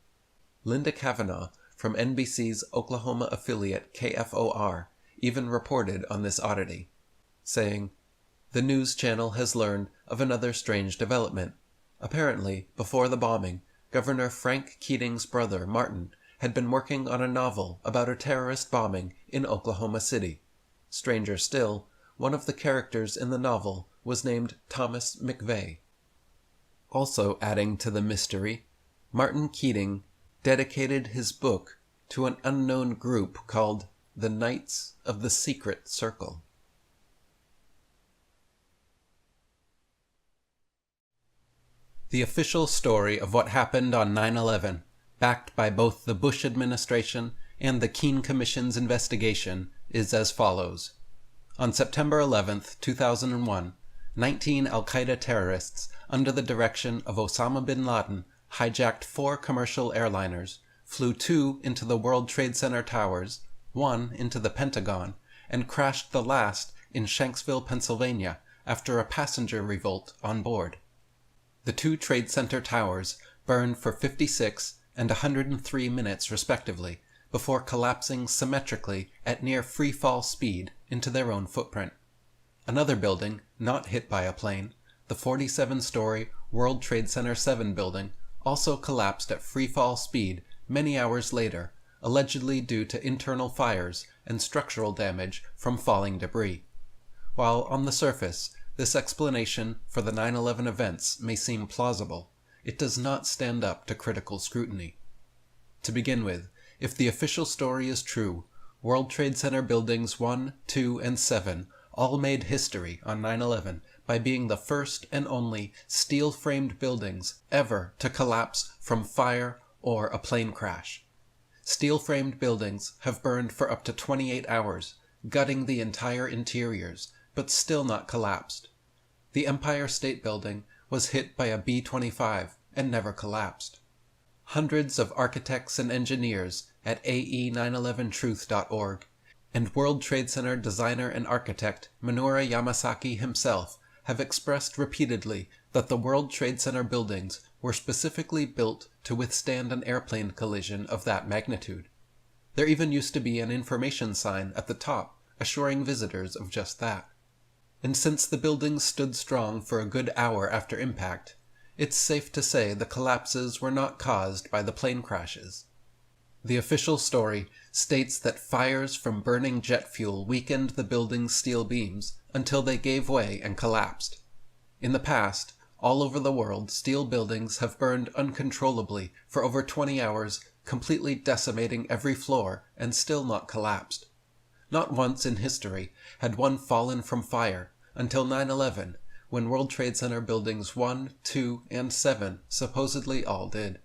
Linda Kavanaugh from NBC's Oklahoma affiliate KFOR even reported on this oddity, saying, "The news channel has learned of another strange development. Apparently, before the bombing, Governor Frank Keating's brother, Martin, had been working on a novel about a terrorist bombing in Oklahoma City. Stranger still, one of the characters in the novel was named Thomas McVeigh." Also adding to the mystery, Martin Keating dedicated his book to an unknown group called the Knights of the Secret Circle. The official story of what happened on 9/11, backed by both the Bush administration and the Keane Commission's investigation, is as follows. On September 11, 2001, 19 al-Qaeda terrorists under the direction of Osama bin Laden hijacked 4 commercial airliners, flew 2 into the World Trade Center towers, 1 into the Pentagon, and crashed the last in Shanksville, Pennsylvania, after a passenger revolt on board. The 2 Trade Center towers burned for 56 and 103 minutes respectively, before collapsing symmetrically at near free-fall speed into their own footprint. Another building, not hit by a plane, the 47-story World Trade Center 7 building, also collapsed at free-fall speed many hours later, allegedly due to internal fires and structural damage from falling debris. While on the surface, this explanation for the 9/11 events may seem plausible, it does not stand up to critical scrutiny. To begin with, if the official story is true, World Trade Center buildings 1, 2, and 7 all made history on 9/11 by being the first and only steel-framed buildings ever to collapse from fire or a plane crash. Steel-framed buildings have burned for up to 28 hours, gutting the entire interiors, but still not collapsed. The Empire State Building was hit by a B-25 and never collapsed. Hundreds of architects and engineers at ae911truth.org and World Trade Center designer and architect Minoru Yamasaki himself have expressed repeatedly that the World Trade Center buildings were specifically built to withstand an airplane collision of that magnitude. There even used to be an information sign at the top assuring visitors of just that. And since the buildings stood strong for a good hour after impact, it's safe to say the collapses were not caused by the plane crashes. The official story states that fires from burning jet fuel weakened the building's steel beams until they gave way and collapsed. In the past, all over the world, steel buildings have burned uncontrollably for over 20 hours, completely decimating every floor and still not collapsed. Not once in history had one fallen from fire until 9/11, when World Trade Center buildings 1, 2, and 7 supposedly all did.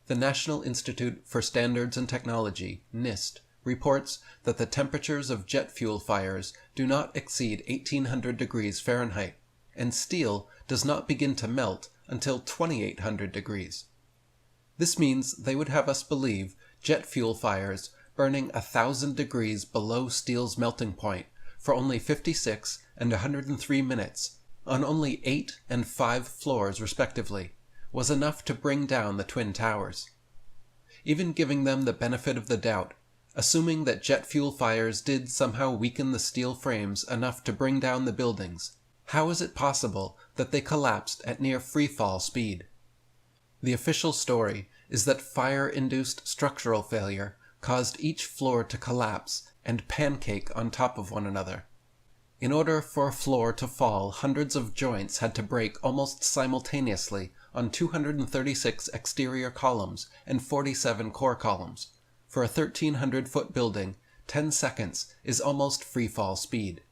The National Institute for Standards and Technology, NIST, reports that the temperatures of jet fuel fires do not exceed 1800 degrees Fahrenheit, and steel does not begin to melt until 2800 degrees. This means they would have us believe jet fuel fires burning 1,000 degrees below steel's melting point for only 56 and 103 minutes on only 8 and 5 floors respectively was enough to bring down the Twin Towers. Even giving them the benefit of the doubt, assuming that jet fuel fires did somehow weaken the steel frames enough to bring down the buildings, how is it possible that they collapsed at near free-fall speed? The official story is that fire-induced structural failure caused each floor to collapse and pancake on top of one another. In order for a floor to fall, hundreds of joints had to break almost simultaneously on 236 exterior columns and 47 core columns. For a 1,300-foot building, 10 seconds is almost free-fall speed.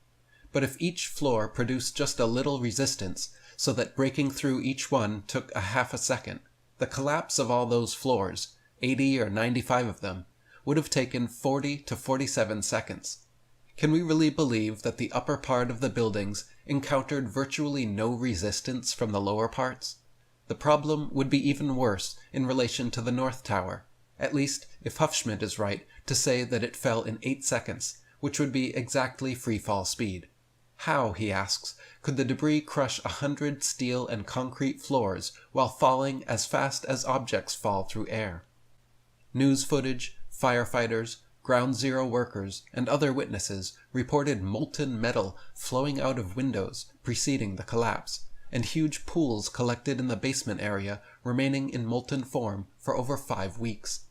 But if each floor produced just a little resistance, so that breaking through each one took a half a second, the collapse of all those floors, 80 or 95 of them, would have taken 40 to 47 seconds. Can we really believe that the upper part of the buildings encountered virtually no resistance from the lower parts? The problem would be even worse in relation to the North Tower, at least if Hufschmidt is right to say that it fell in 8 seconds, which would be exactly free-fall speed. How, he asks, could the debris crush 100 steel and concrete floors while falling as fast as objects fall through air? News footage, Firefighters, Ground Zero workers, and other witnesses reported molten metal flowing out of windows preceding the collapse, and huge pools collected in the basement area remaining in molten form for over 5 weeks.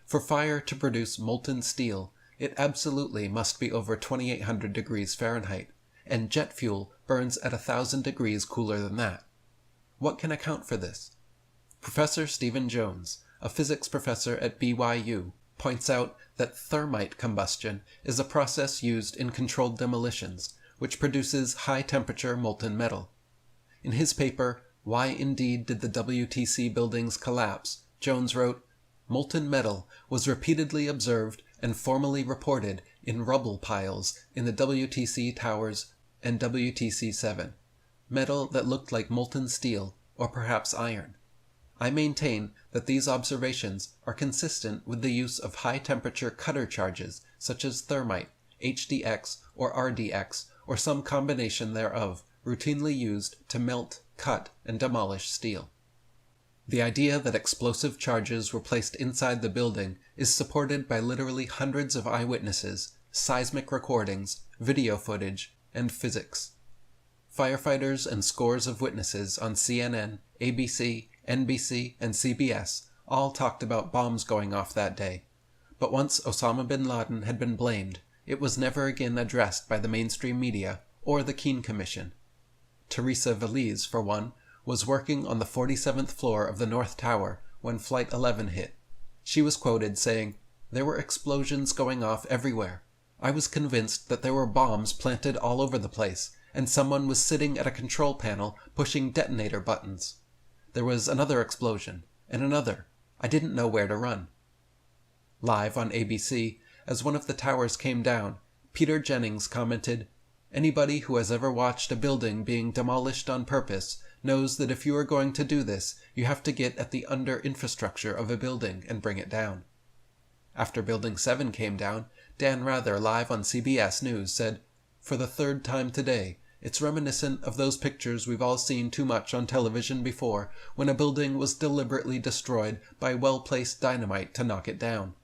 For fire to produce molten steel, it absolutely must be over 2,800 degrees Fahrenheit, and jet fuel burns at 1,000 degrees cooler than that. What can account for this? Professor Stephen Jones, a physics professor at BYU, points out that thermite combustion is a process used in controlled demolitions, which produces high-temperature molten metal. In his paper, Why Indeed Did the WTC Buildings Collapse?, Jones wrote, "Molten metal was repeatedly observed and formally reported in rubble piles in the WTC towers and WTC-7, metal that looked like molten steel or perhaps iron. I maintain that these observations are consistent with the use of high-temperature cutter charges such as thermite, HDX, or RDX, or some combination thereof, routinely used to melt, cut, and demolish steel." The idea that explosive charges were placed inside the building is supported by literally hundreds of eyewitnesses, seismic recordings, video footage, and physics. Firefighters and scores of witnesses on CNN, ABC, NBC, and CBS all talked about bombs going off that day, but once Osama bin Laden had been blamed, it was never again addressed by the mainstream media or the Keane Commission. Teresa Valise, for one, was working on the 47th floor of the North Tower when Flight 11 hit. She was quoted saying, "There were explosions going off everywhere. I was convinced that there were bombs planted all over the place, and someone was sitting at a control panel pushing detonator buttons. There was another explosion, and another. I didn't know where to run." Live on ABC, as one of the towers came down, Peter Jennings commented, "Anybody who has ever watched a building being demolished on purpose knows that if you are going to do this, you have to get at the under-infrastructure of a building and bring it down." After Building 7 came down, Dan Rather, live on CBS News, said, "For the third time today, it's reminiscent of those pictures we've all seen too much on television before, when a building was deliberately destroyed by well-placed dynamite to knock it down."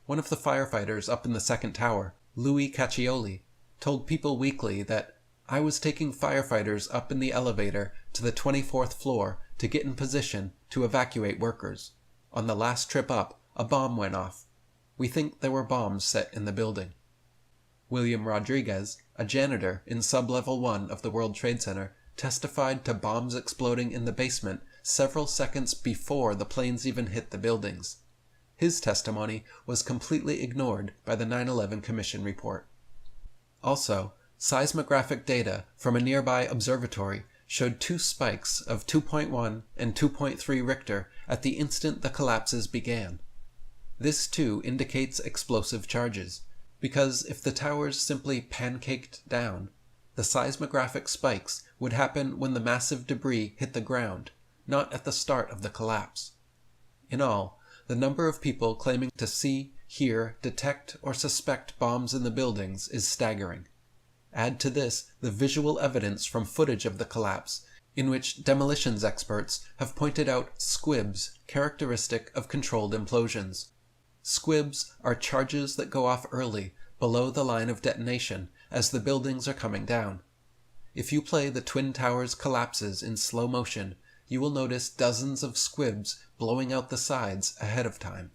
One of the firefighters up in the second tower, Louis Caccioli, told People Weekly that, "I was taking firefighters up in the elevator to the 24th floor to get in position to evacuate workers. On the last trip up, a bomb went off. We think there were bombs set in the building." William Rodriguez, a janitor in Sublevel 1 of the World Trade Center, testified to bombs exploding in the basement several seconds before the planes even hit the buildings. His testimony was completely ignored by the 9/11 Commission report. Also, seismographic data from a nearby observatory showed 2 spikes of 2.1 and 2.3 Richter at the instant the collapses began. This too indicates explosive charges, because if the towers simply pancaked down, the seismographic spikes would happen when the massive debris hit the ground, not at the start of the collapse. In all, the number of people claiming to see, hear, detect, or suspect bombs in the buildings is staggering. Add to this the visual evidence from footage of the collapse, in which demolitions experts have pointed out squibs characteristic of controlled implosions. Squibs are charges that go off early, below the line of detonation, as the buildings are coming down. If you play the Twin Towers collapses in slow motion, you will notice dozens of squibs blowing out the sides ahead of time.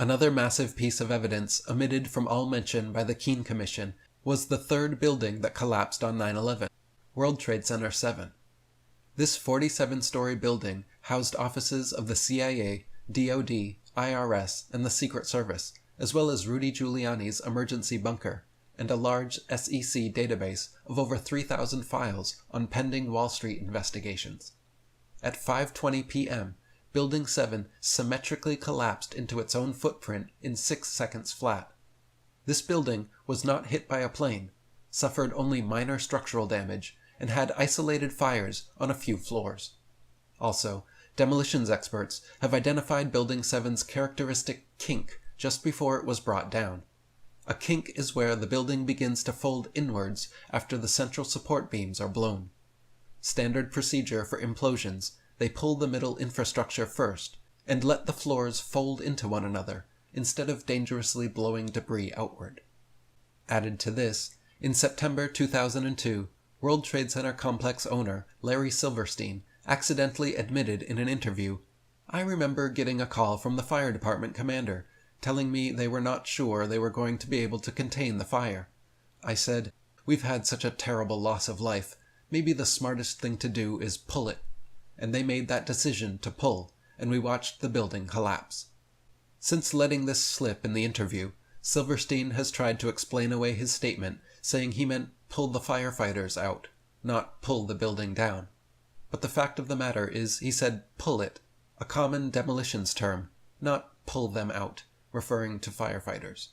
Another massive piece of evidence omitted from all mention by the Keane Commission was the third building that collapsed on 9/11, World Trade Center 7. This 47-story building housed offices of the CIA, DoD, IRS, and the Secret Service, as well as Rudy Giuliani's emergency bunker, and a large SEC database of over 3,000 files on pending Wall Street investigations. At 5:20 p.m., Building 7 symmetrically collapsed into its own footprint in 6 seconds flat. This building was not hit by a plane, suffered only minor structural damage, and had isolated fires on a few floors. Also, demolitions experts have identified Building 7's characteristic kink just before it was brought down. A kink is where the building begins to fold inwards after the central support beams are blown. Standard procedure for implosions, they pull the middle infrastructure first, and let the floors fold into one another, instead of dangerously blowing debris outward. Added to this, in September 2002, World Trade Center complex owner Larry Silverstein accidentally admitted in an interview, "I remember getting a call from the fire department commander, telling me they were not sure they were going to be able to contain the fire. I said, 'We've had such a terrible loss of life, maybe the smartest thing to do is pull it.' And they made that decision to pull, and we watched the building collapse." Since letting this slip in the interview, Silverstein has tried to explain away his statement, saying he meant pull the firefighters out, not pull the building down. But the fact of the matter is he said pull it, a common demolitions term, not pull them out, referring to firefighters.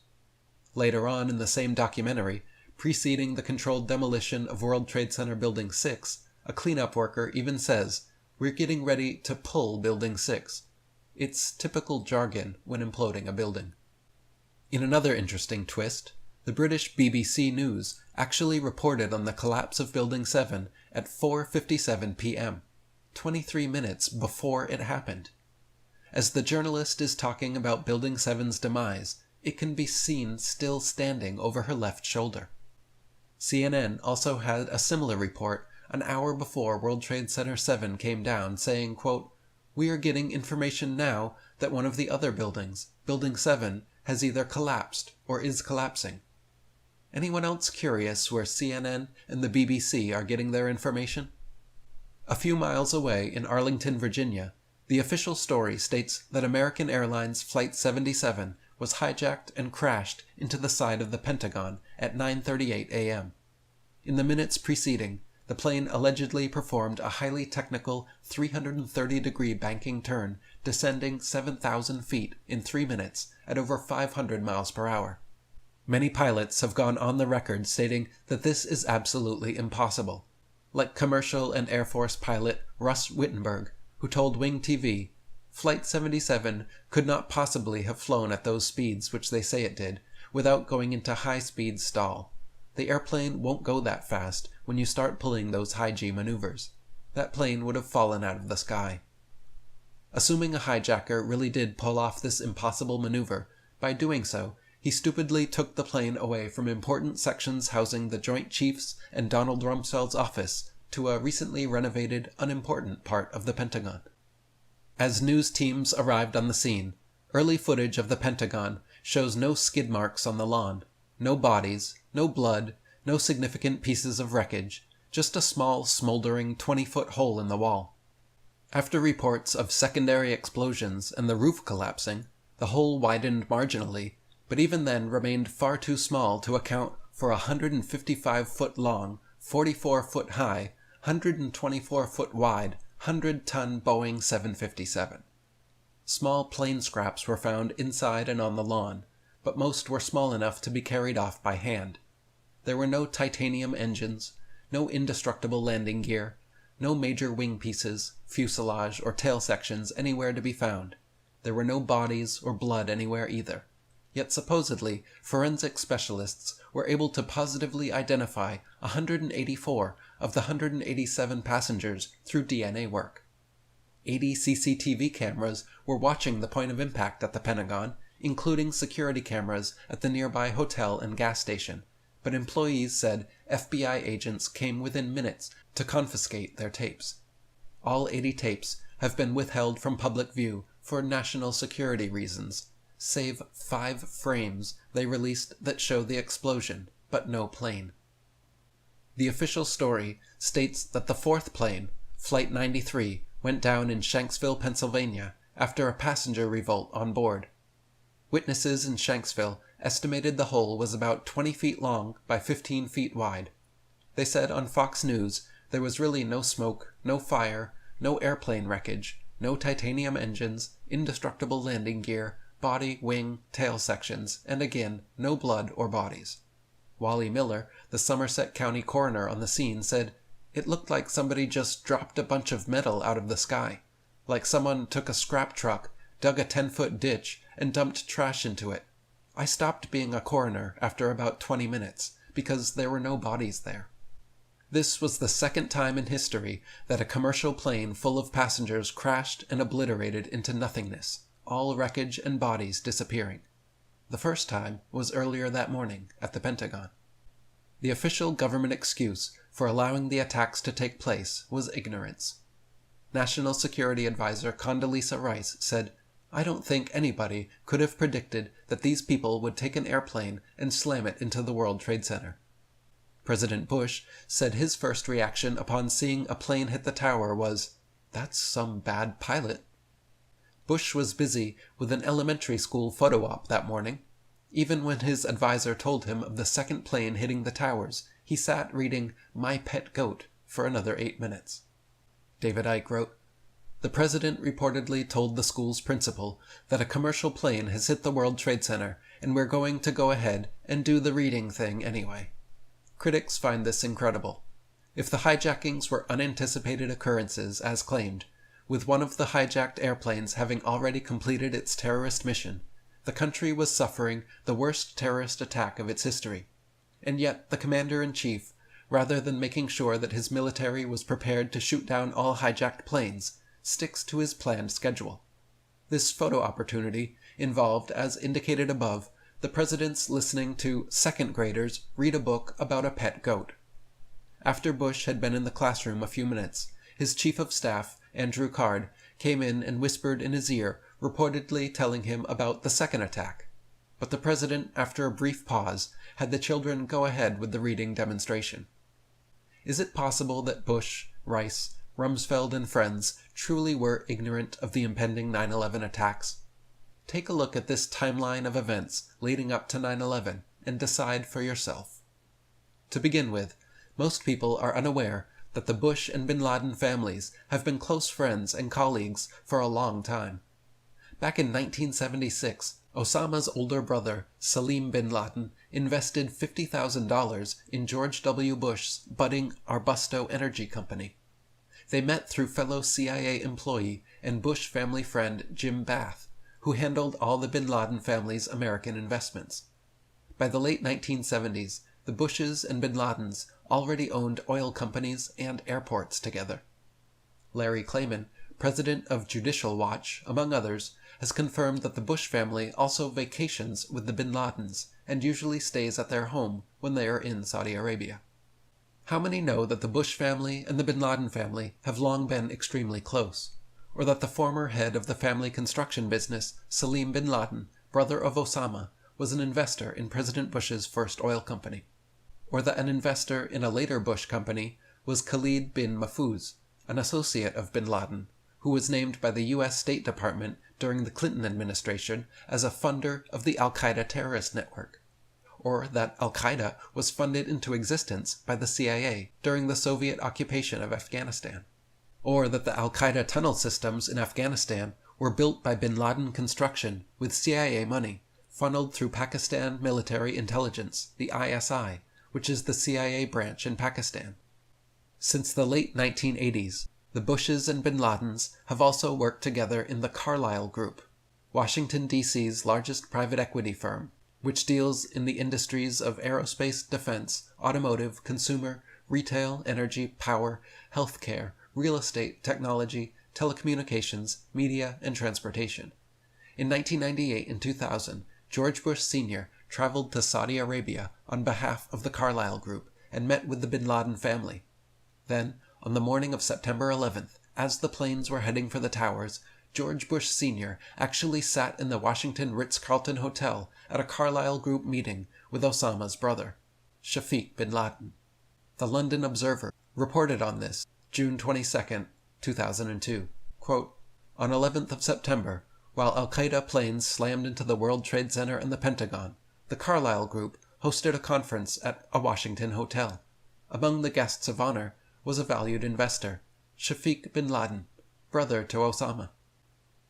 Later on in the same documentary, preceding the controlled demolition of World Trade Center Building 6, a cleanup worker even says, "We're getting ready to pull Building 6. It's typical jargon when imploding a building. In another interesting twist, the British BBC News actually reported on the collapse of Building 7 at 4:57 p.m., 23 minutes before it happened. As the journalist is talking about Building 7's demise, it can be seen still standing over her left shoulder. CNN also had a similar report an hour before World Trade Center 7 came down, saying, quote, "We are getting information now that one of the other buildings, Building 7, has either collapsed or is collapsing." Anyone else curious where CNN and the BBC are getting their information? A few miles away in Arlington, Virginia, the official story states that American Airlines Flight 77 was hijacked and crashed into the side of the Pentagon at 9:38 a.m. In the minutes preceding, the plane allegedly performed a highly technical 330-degree banking turn, descending 7,000 feet in 3 minutes at over 500 miles per hour. Many pilots have gone on the record stating that this is absolutely impossible, like commercial and Air Force pilot Russ Wittenberg, who told Wing TV, "Flight 77 could not possibly have flown at those speeds which they say it did, without going into high-speed stall. The airplane won't go that fast when you start pulling those high-G maneuvers. That plane would have fallen out of the sky." Assuming a hijacker really did pull off this impossible maneuver, by doing so, he stupidly took the plane away from important sections housing the Joint Chiefs and Donald Rumsfeld's office to a recently renovated, unimportant part of the Pentagon. As news teams arrived on the scene, early footage of the Pentagon shows no skid marks on the lawn, no bodies, no blood, no significant pieces of wreckage, just a small, smoldering 20-foot hole in the wall. After reports of secondary explosions and the roof collapsing, the hole widened marginally, but even then remained far too small to account for a 155-foot long, 44-foot high, 124-foot wide, 100-ton Boeing 757. Small plane scraps were found inside and on the lawn, but most were small enough to be carried off by hand. There were no titanium engines, no indestructible landing gear, no major wing pieces, fuselage, or tail sections anywhere to be found. There were no bodies or blood anywhere either. Yet supposedly, forensic specialists were able to positively identify 184 of the 187 passengers through DNA work. 80 CCTV cameras were watching the point of impact at the Pentagon, including security cameras at the nearby hotel and gas station, but employees said FBI agents came within minutes to confiscate their tapes. All 80 tapes have been withheld from public view for national security reasons, save 5 frames they released that show the explosion, but no plane. The official story states that the 4th plane, Flight 93, went down in Shanksville, Pennsylvania, after a passenger revolt on board. Witnesses in Shanksville estimated the hole was about 20 feet long by 15 feet wide. They said on Fox News there was really no smoke, no fire, no airplane wreckage, no titanium engines, indestructible landing gear, body, wing, tail sections, and again, no blood or bodies. Wally Miller, the Somerset County coroner on the scene, said, "It looked like somebody just dropped a bunch of metal out of the sky, like someone took a scrap truck, dug a 10-foot ditch, and dumped trash into it. I stopped being a coroner after about 20 minutes, because there were no bodies there." This was the second time in history that a commercial plane full of passengers crashed and obliterated into nothingness, all wreckage and bodies disappearing. The first time was earlier that morning at the Pentagon. The official government excuse for allowing the attacks to take place was ignorance. National Security Advisor Condoleezza Rice said, "I don't think anybody could have predicted that these people would take an airplane and slam it into the World Trade Center." President Bush said his first reaction upon seeing a plane hit the tower was, "That's some bad pilot." Bush was busy with an elementary school photo op that morning. Even when his advisor told him of the second plane hitting the towers, he sat reading My Pet Goat for another 8 minutes. David Icke wrote, "The president reportedly told the school's principal that a commercial plane has hit the World Trade Center and we're going to go ahead and do the reading thing anyway." Critics find this incredible. If the hijackings were unanticipated occurrences, as claimed, with one of the hijacked airplanes having already completed its terrorist mission, the country was suffering the worst terrorist attack of its history. And yet the commander-in-chief, rather than making sure that his military was prepared to shoot down all hijacked planes, sticks to his planned schedule. This photo opportunity involved, as indicated above, the president's listening to second graders read a book about a pet goat. After Bush had been in the classroom a few minutes, his chief of staff, Andrew Card, came in and whispered in his ear, reportedly telling him about the second attack. But the president, after a brief pause, had the children go ahead with the reading demonstration. Is it possible that Bush, Rice, Rumsfeld, and friends truly were ignorant of the impending 9/11 attacks? Take a look at this timeline of events leading up to 9/11 and decide for yourself. To begin with, most people are unaware that the Bush and bin Laden families have been close friends and colleagues for a long time. Back in 1976, Osama's older brother, Salim bin Laden, invested $50,000 in George W. Bush's budding Arbusto Energy Company. They met through fellow CIA employee and Bush family friend Jim Bath, who handled all the bin Laden family's American investments. By the late 1970s, the Bushes and bin Ladens already owned oil companies and airports together. Larry Klayman, president of Judicial Watch, among others, has confirmed that the Bush family also vacations with the bin Ladens and usually stays at their home when they are in Saudi Arabia. How many know that the Bush family and the bin Laden family have long been extremely close? Or that the former head of the family construction business, Salim bin Laden, brother of Osama, was an investor in President Bush's first oil company? Or that an investor in a later Bush company was Khalid bin Mahfouz, an associate of bin Laden, who was named by the U.S. State Department during the Clinton administration as a funder of the al-Qaeda terrorist network? Or that al-Qaeda was funded into existence by the CIA during the Soviet occupation of Afghanistan? Or that the al-Qaeda tunnel systems in Afghanistan were built by bin Laden construction with CIA money, funneled through Pakistan Military Intelligence, the ISI, which is the CIA branch in Pakistan? Since the late 1980s, the Bushes and bin Ladens have also worked together in the Carlyle Group, Washington, D.C.'s largest private equity firm, which deals in the industries of aerospace, defense, automotive, consumer, retail, energy, power, healthcare, real estate, technology, telecommunications, media, and transportation. In 1998 and 2000, George Bush Sr. traveled to Saudi Arabia on behalf of the Carlyle Group and met with the bin Laden family. Then, on the morning of September 11th, as the planes were heading for the towers, George Bush Sr. actually sat in the Washington Ritz-Carlton Hotel at a Carlyle Group meeting with Osama's brother, Shafiq bin Laden. The London Observer reported on this June 22, 2002. Quote, "On 11th of September, while al-Qaeda planes slammed into the World Trade Center and the Pentagon, the Carlyle Group hosted a conference at a Washington hotel. Among the guests of honor was a valued investor, Shafiq bin Laden, brother to Osama."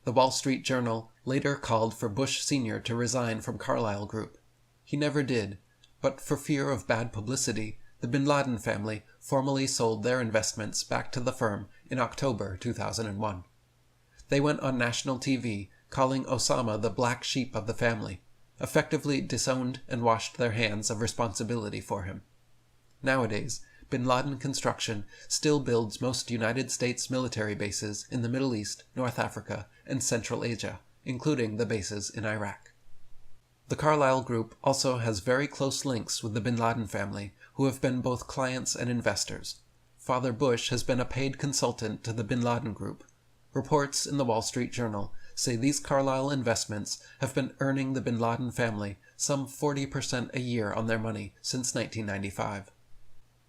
The Wall Street Journal later called for Bush Sr. to resign from Carlyle Group. He never did, but for fear of bad publicity, the bin Laden family formally sold their investments back to the firm in October 2001. They went on national TV calling Osama the black sheep of the family, effectively disowned and washed their hands of responsibility for him. Nowadays, bin Laden Construction still builds most United States military bases in the Middle East, North Africa, and Central Asia, including the bases in Iraq. The Carlyle Group also has very close links with the bin Laden family, who have been both clients and investors. Father Bush has been a paid consultant to the bin Laden Group. Reports in the Wall Street Journal say these Carlyle investments have been earning the bin Laden family some 40% a year on their money since 1995.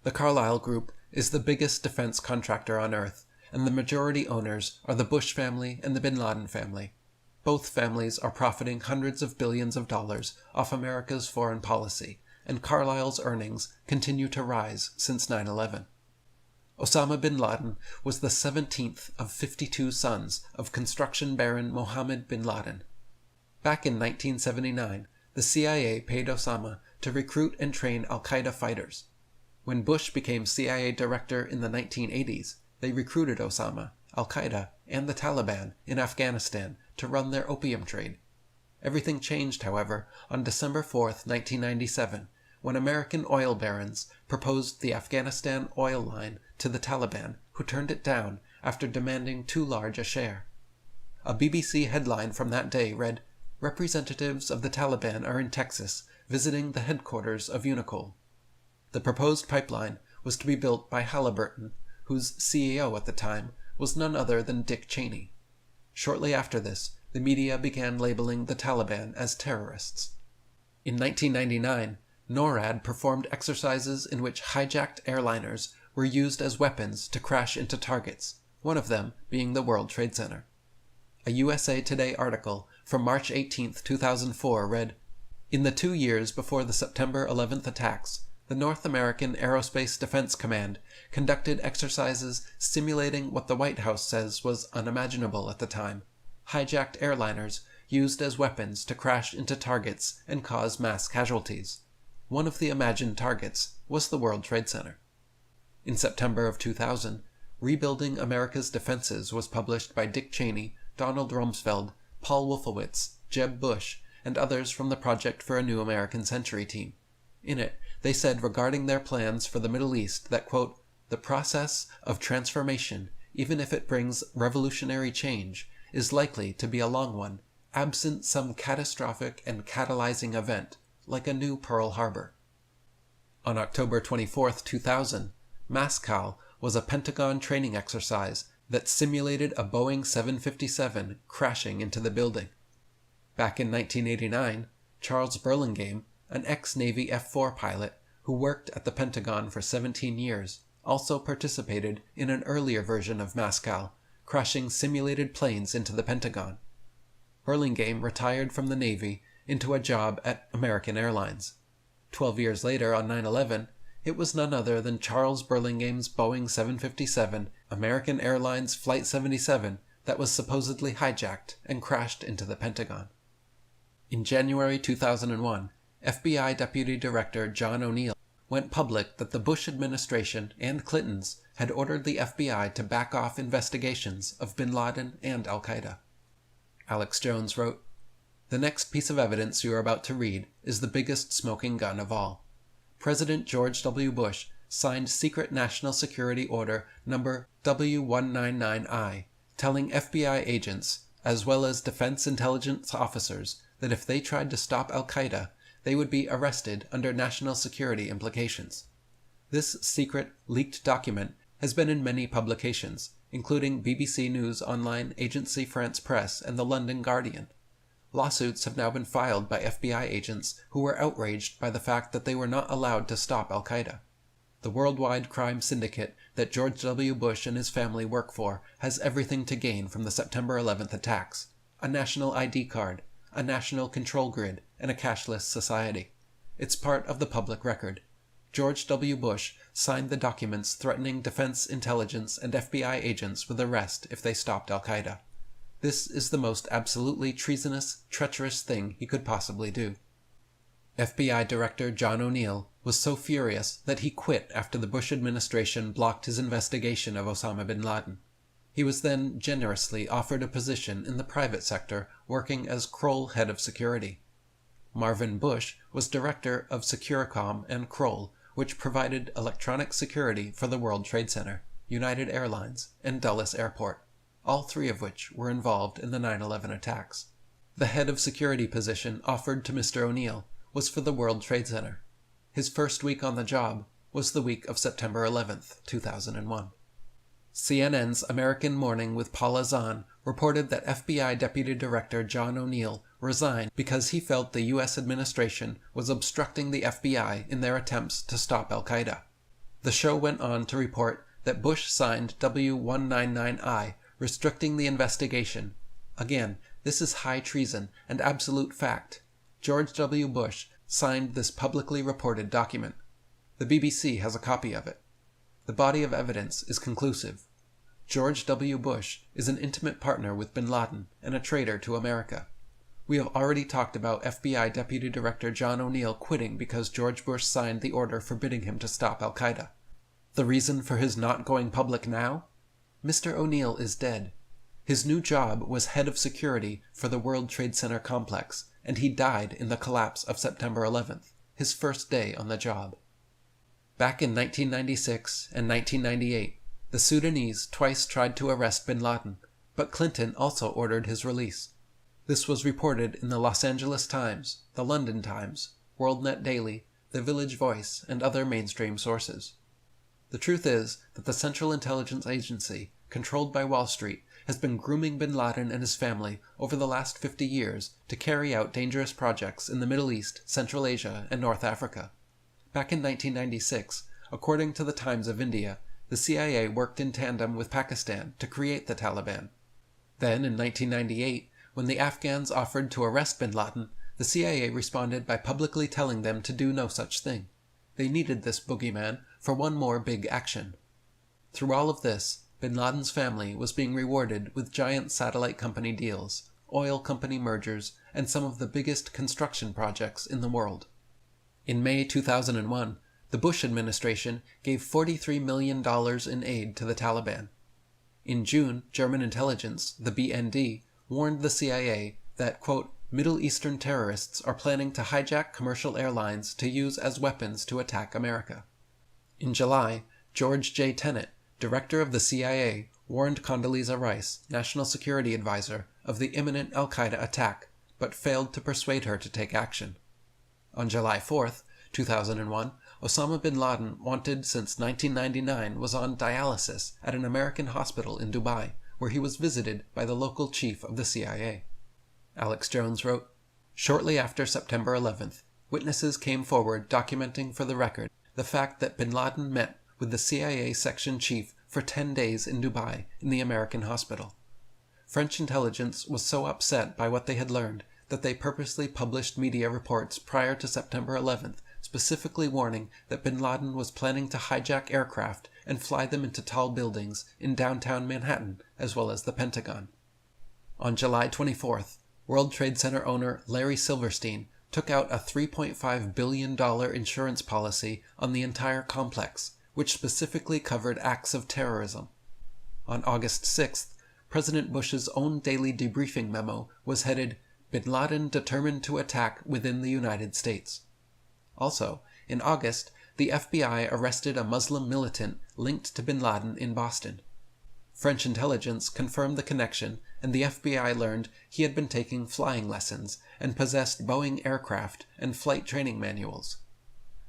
The Carlyle Group is the biggest defense contractor on Earth, and the majority owners are the Bush family and the bin Laden family. Both families are profiting hundreds of billions of dollars off America's foreign policy, and Carlyle's earnings continue to rise since 9/11. Osama bin Laden was the 17th of 52 sons of construction baron Mohammed bin Laden. Back in 1979, the CIA paid Osama to recruit and train al-Qaeda fighters. When Bush became CIA director in the 1980s, they recruited Osama, al-Qaeda, and the Taliban in Afghanistan to run their opium trade. Everything changed, however, on December 4, 1997, when American oil barons proposed the Afghanistan oil line to the Taliban, who turned it down after demanding too large a share. A BBC headline from that day read, "Representatives of the Taliban are in Texas, visiting the headquarters of Unocoal." The proposed pipeline was to be built by Halliburton, whose CEO at the time was none other than Dick Cheney. Shortly after this, the media began labeling the Taliban as terrorists. In 1999, NORAD performed exercises in which hijacked airliners were used as weapons to crash into targets, one of them being the World Trade Center. A USA Today article from March 18, 2004 read, "In the 2 years before the September 11th attacks, the North American Aerospace Defense Command conducted exercises simulating what the White House says was unimaginable at the time: hijacked airliners used as weapons to crash into targets and cause mass casualties. One of the imagined targets was the World Trade Center." In September of 2000, Rebuilding America's Defenses was published by Dick Cheney, Donald Rumsfeld, Paul Wolfowitz, Jeb Bush, and others from the Project for a New American Century team. In it, they said regarding their plans for the Middle East that, quote, "The process of transformation, even if it brings revolutionary change, is likely to be a long one, absent some catastrophic and catalyzing event, like a new Pearl Harbor." On October 24, 2000, Mascal was a Pentagon training exercise that simulated a Boeing 757 crashing into the building. Back in 1989, Charles Burlingame, an ex-Navy F-4 pilot who worked at the Pentagon for 17 years, also participated in an earlier version of Mascal, crashing simulated planes into the Pentagon. Burlingame retired from the Navy into a job at American Airlines. 12 years later, on 9/11, it was none other than Charles Burlingame's Boeing 757 American Airlines Flight 77 that was supposedly hijacked and crashed into the Pentagon. In January 2001, FBI Deputy Director John O'Neill went public that the Bush administration and Clinton's had ordered the FBI to back off investigations of bin Laden and al-Qaeda. Alex Jones wrote, "The next piece of evidence you are about to read is the biggest smoking gun of all. President George W. Bush signed Secret National Security Order number W199I, telling FBI agents, as well as defense intelligence officers, that if they tried to stop al-Qaeda, they would be arrested under national security implications. This secret, leaked document has been in many publications, including BBC News Online, Agency France Presse, and the London Guardian. Lawsuits have now been filed by FBI agents who were outraged by the fact that they were not allowed to stop al-Qaeda. The worldwide crime syndicate that George W. Bush and his family work for has everything to gain from the September 11th attacks: a national ID card, a national control grid, and a cashless society. It's part of the public record. George W. Bush signed the documents threatening defense intelligence and FBI agents with arrest if they stopped al-Qaeda. This is the most absolutely treasonous, treacherous thing he could possibly do." FBI Director John O'Neill was so furious that he quit after the Bush administration blocked his investigation of Osama bin Laden. He was then generously offered a position in the private sector working as Kroll head of security. Marvin Bush was director of Securicom and Kroll, which provided electronic security for the World Trade Center, United Airlines, and Dulles Airport, all three of which were involved in the 9/11 attacks. The head of security position offered to Mr. O'Neill was for the World Trade Center. His first week on the job was the week of September 11th, 2001. CNN's American Morning with Paula Zahn reported that FBI Deputy Director John O'Neill resigned because he felt the U.S. administration was obstructing the FBI in their attempts to stop al-Qaeda. The show went on to report that Bush signed W.WWII, restricting the investigation. Again, this is high treason and absolute fact. George W. Bush signed this publicly reported document. The BBC has a copy of it. The body of evidence is conclusive. George W. Bush is an intimate partner with bin Laden and a traitor to America. We have already talked about FBI Deputy Director John O'Neill quitting because George Bush signed the order forbidding him to stop al-Qaeda. The reason for his not going public now? Mr. O'Neill is dead. His new job was head of security for the World Trade Center complex, and he died in the collapse of September 11th, his first day on the job. Back in 1996 and 1998, the Sudanese twice tried to arrest bin Laden, but Clinton also ordered his release. This was reported in the Los Angeles Times, the London Times, WorldNet Daily, the Village Voice, and other mainstream sources. The truth is that the Central Intelligence Agency, controlled by Wall Street, has been grooming bin Laden and his family over the last 50 years to carry out dangerous projects in the Middle East, Central Asia, and North Africa. Back in 1996, according to the Times of India, the CIA worked in tandem with Pakistan to create the Taliban. Then, in 1998, when the Afghans offered to arrest bin Laden, the CIA responded by publicly telling them to do no such thing. They needed this boogeyman for one more big action. Through all of this, bin Laden's family was being rewarded with giant satellite company deals, oil company mergers, and some of the biggest construction projects in the world. In May 2001, the Bush administration gave $43 million in aid to the Taliban. In June, German intelligence, the BND, warned the CIA that, quote, Middle Eastern terrorists are planning to hijack commercial airlines to use as weapons to attack America. In July, George J. Tenet, director of the CIA, warned Condoleezza Rice, National Security Advisor, of the imminent al-Qaeda attack, but failed to persuade her to take action. On July 4th, 2001, Osama bin Laden, wanted since 1999, was on dialysis at an American hospital in Dubai, where he was visited by the local chief of the CIA. Alex Jones wrote, Shortly after September 11th, witnesses came forward documenting for the record the fact that bin Laden met with the CIA section chief for 10 days in Dubai in the American hospital. French intelligence was so upset by what they had learned that they purposely published media reports prior to September 11th, specifically warning that bin Laden was planning to hijack aircraft and fly them into tall buildings in downtown Manhattan, as well as the Pentagon. On July 24th, World Trade Center owner Larry Silverstein took out a $3.5 billion insurance policy on the entire complex, which specifically covered acts of terrorism. On August 6th, President Bush's own daily debriefing memo was headed, Bin Laden determined to attack within the United States. Also, in August, the FBI arrested a Muslim militant linked to bin Laden in Boston. French intelligence confirmed the connection, and the FBI learned he had been taking flying lessons and possessed Boeing aircraft and flight training manuals.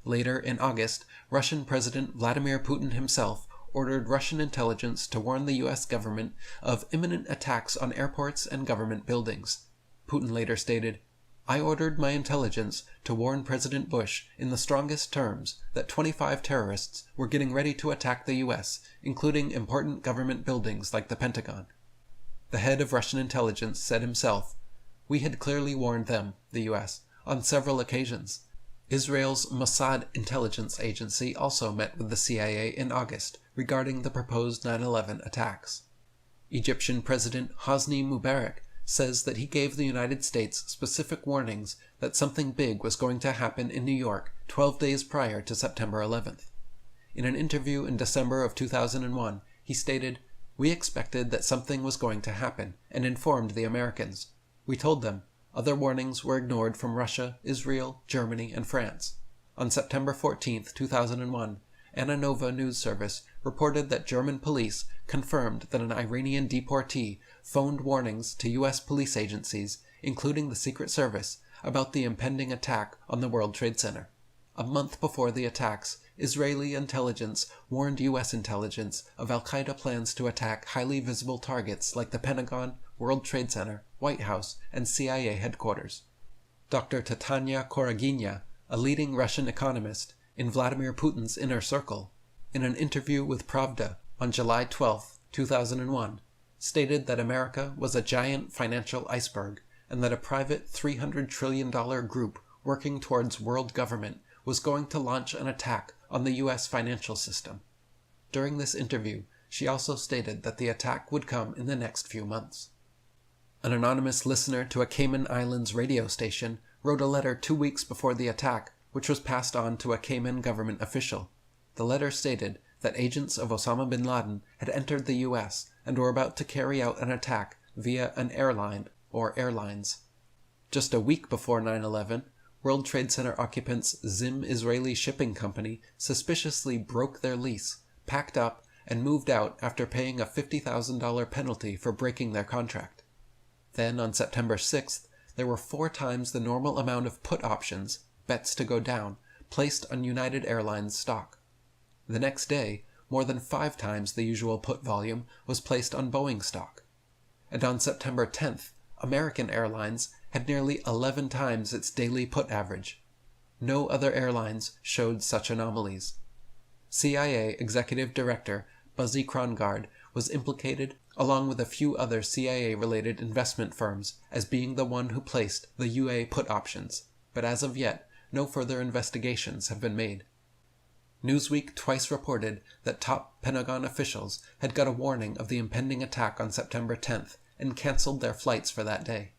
Later, in August, Russian President Vladimir Putin himself ordered Russian intelligence to warn the U.S. government of imminent attacks on airports and government buildings. Putin later stated, I ordered my intelligence to warn President Bush in the strongest terms that 25 terrorists were getting ready to attack the U.S., including important government buildings like the Pentagon. The head of Russian intelligence said himself, We had clearly warned them, the U.S., on several occasions. Israel's Mossad intelligence agency also met with the CIA in August regarding the proposed 9/11 attacks. Egyptian President Hosni Mubarak says that he gave the United States specific warnings that something big was going to happen in New York 12 days prior to September 11th. In an interview in December of 2001, he stated, We expected that something was going to happen and informed the Americans. We told them. Other warnings were ignored from Russia, Israel, Germany, and France. On September 14, 2001, Ananova News Service reported that German police confirmed that an Iranian deportee phoned warnings to U.S. police agencies including the Secret Service, about the impending attack on the World Trade Center. A month before the attacks, Israeli intelligence warned U.S. intelligence of al-Qaeda plans to attack highly visible targets like the Pentagon, World Trade Center, White House, and CIA headquarters. Dr. Tatiana Koragina, a leading Russian economist in Vladimir Putin's inner circle, in an interview with Pravda on July 12, 2001, stated that America was a giant financial iceberg and that a private $300 trillion group working towards world government was going to launch an attack on the U.S. financial system. During this interview, she also stated that the attack would come in the next few months. An anonymous listener to a Cayman Islands radio station wrote a letter 2 weeks before the attack, which was passed on to a Cayman government official. The letter stated that agents of Osama bin Laden had entered the U.S. and were about to carry out an attack via an airline or airlines. Just a week before 9/11, World Trade Center occupants Zim Israeli Shipping Company suspiciously broke their lease, packed up, and moved out after paying a $50,000 penalty for breaking their contract. Then, on September 6th, there were 4 times the normal amount of put options, bets to go down, placed on United Airlines stock. The next day, more than 5 times the usual put volume was placed on Boeing stock. And on September 10th, American Airlines had nearly 11 times its daily put average. No other airlines showed such anomalies. CIA Executive Director Buzzy Krongard was implicated, along with a few other CIA-related investment firms, as being the one who placed the UA put options, but as of yet, no further investigations have been made. Newsweek twice reported that top Pentagon officials had got a warning of the impending attack on September 10th and canceled their flights for that day.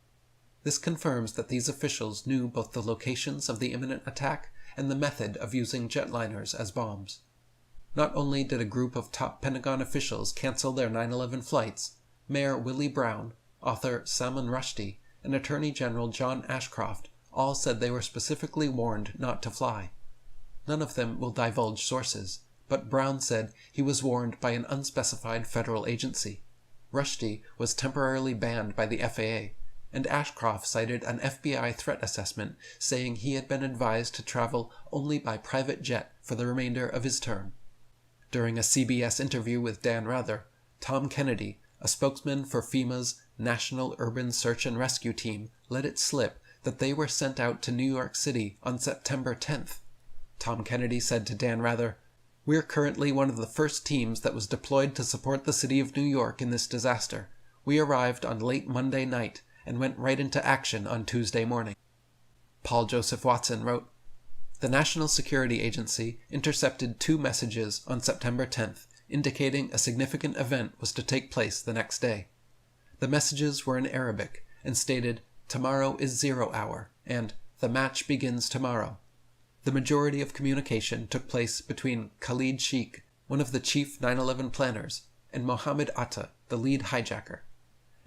This confirms that these officials knew both the locations of the imminent attack and the method of using jetliners as bombs. Not only did a group of top Pentagon officials cancel their 9/11 flights, Mayor Willie Brown, author Salman Rushdie, and Attorney General John Ashcroft all said they were specifically warned not to fly. None of them will divulge sources, but Brown said he was warned by an unspecified federal agency. Rushdie was temporarily banned by the FAA, and Ashcroft cited an FBI threat assessment saying he had been advised to travel only by private jet for the remainder of his term. During a CBS interview with Dan Rather, Tom Kennedy, a spokesman for FEMA's National Urban Search and Rescue Team, let it slip that they were sent out to New York City on September 10th. Tom Kennedy said to Dan Rather, "We're currently one of the first teams that was deployed to support the city of New York in this disaster. We arrived on late Monday night and went right into action on Tuesday morning." Paul Joseph Watson wrote, "The National Security Agency intercepted 2 messages on September 10th, indicating a significant event was to take place the next day. The messages were in Arabic and stated, 'Tomorrow is 0 hour,' and 'The match begins tomorrow.' The majority of communication took place between Khalid Sheikh, one of the chief 9/11 planners, and Mohammed Atta, the lead hijacker.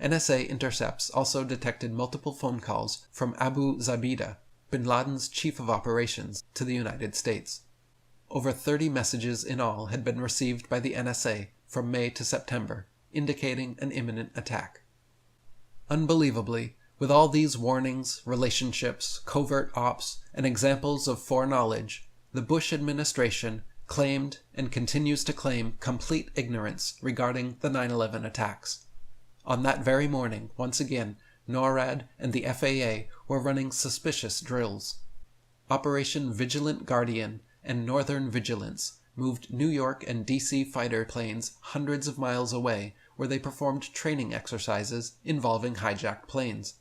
NSA intercepts also detected multiple phone calls from Abu Zabida, bin Laden's chief of operations, to the United States. Over 30 messages in all had been received by the NSA from May to September, indicating an imminent attack. Unbelievably, with all these warnings, relationships, covert ops, and examples of foreknowledge, the Bush administration claimed and continues to claim complete ignorance regarding the 9/11 attacks. On that very morning, once again, NORAD and the FAA were running suspicious drills. Operation Vigilant Guardian and Northern Vigilance moved New York and D.C. fighter planes hundreds of miles away, where they performed training exercises involving hijacked planes.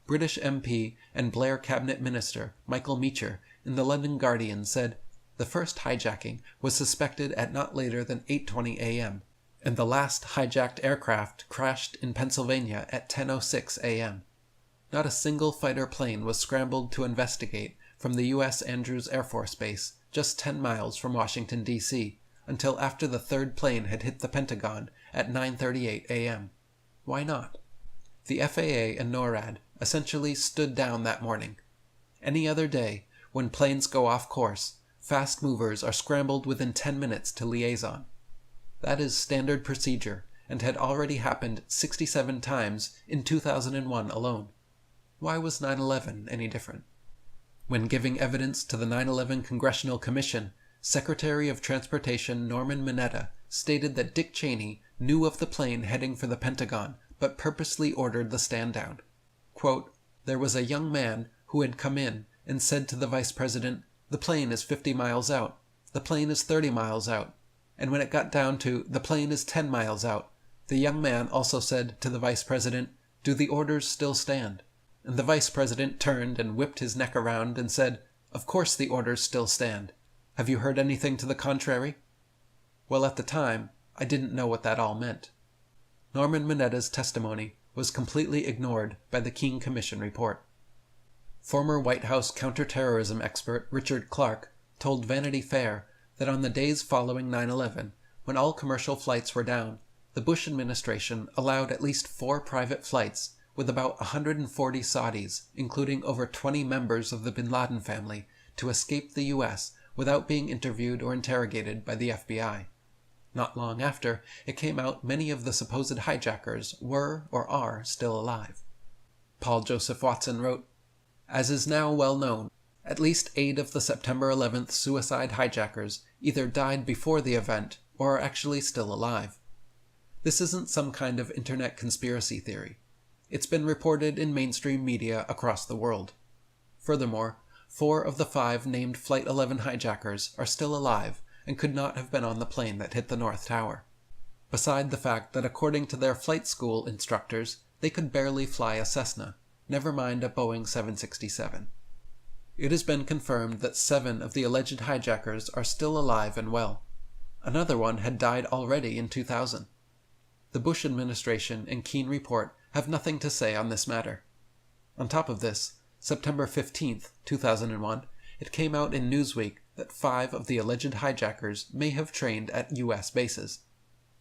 British MP and Blair cabinet minister Michael Meacher in the London Guardian said, "The first hijacking was suspected at not later than 8:20 a.m., and the last hijacked aircraft crashed in Pennsylvania at 10:06 a.m. Not a single fighter plane was scrambled to investigate from the U.S. Andrews Air Force Base, just 10 miles from Washington, D.C., until after the 3rd plane had hit the Pentagon at 9:38 a.m. Why not? The FAA and NORAD essentially stood down that morning. Any other day, when planes go off course, fast movers are scrambled within 10 minutes to liaison. That is standard procedure, and had already happened 67 times in 2001 alone. why was 9/11 any different? When giving evidence to the 9/11 Congressional Commission, Secretary of Transportation Norman Mineta stated that Dick Cheney knew of the plane heading for the Pentagon but purposely ordered the stand down. Quote, "There was a young man who had come in and said to the Vice President, 'The plane is 50 miles out. The plane is 30 miles out.' And when it got down to 'the plane is 10 miles out,' the young man also said to the Vice President, 'Do the orders still stand?' And the Vice President turned and whipped his neck around and said, 'Of course the orders still stand. Have you heard anything to the contrary?' Well, at the time, I didn't know what that all meant." Norman Mineta's testimony was completely ignored by the Keene Commission report. Former White House counterterrorism expert Richard Clarke told Vanity Fair that on the days following 9/11, when all commercial flights were down, the Bush administration allowed at least 4 private flights with about 140 Saudis, including over 20 members of the bin Laden family, to escape the U.S. without being interviewed or interrogated by the FBI. Not long after, it came out many of the supposed hijackers were or are still alive. Paul Joseph Watson wrote, "As is now well known, at least 8 of the September 11th suicide hijackers either died before the event or are actually still alive. This isn't some kind of internet conspiracy theory. It's been reported in mainstream media across the world. Furthermore, 4 of the 5 named Flight 11 hijackers are still alive and could not have been on the plane that hit the North Tower. Beside the fact that according to their flight school instructors, they could barely fly a Cessna, never mind a Boeing 767. It has been confirmed that 7 of the alleged hijackers are still alive and well. Another one had died already in 2000. The Bush administration and Keene report have nothing to say on this matter. On top of this, September 15th, 2001, it came out in Newsweek that 5 of the alleged hijackers may have trained at U.S. bases.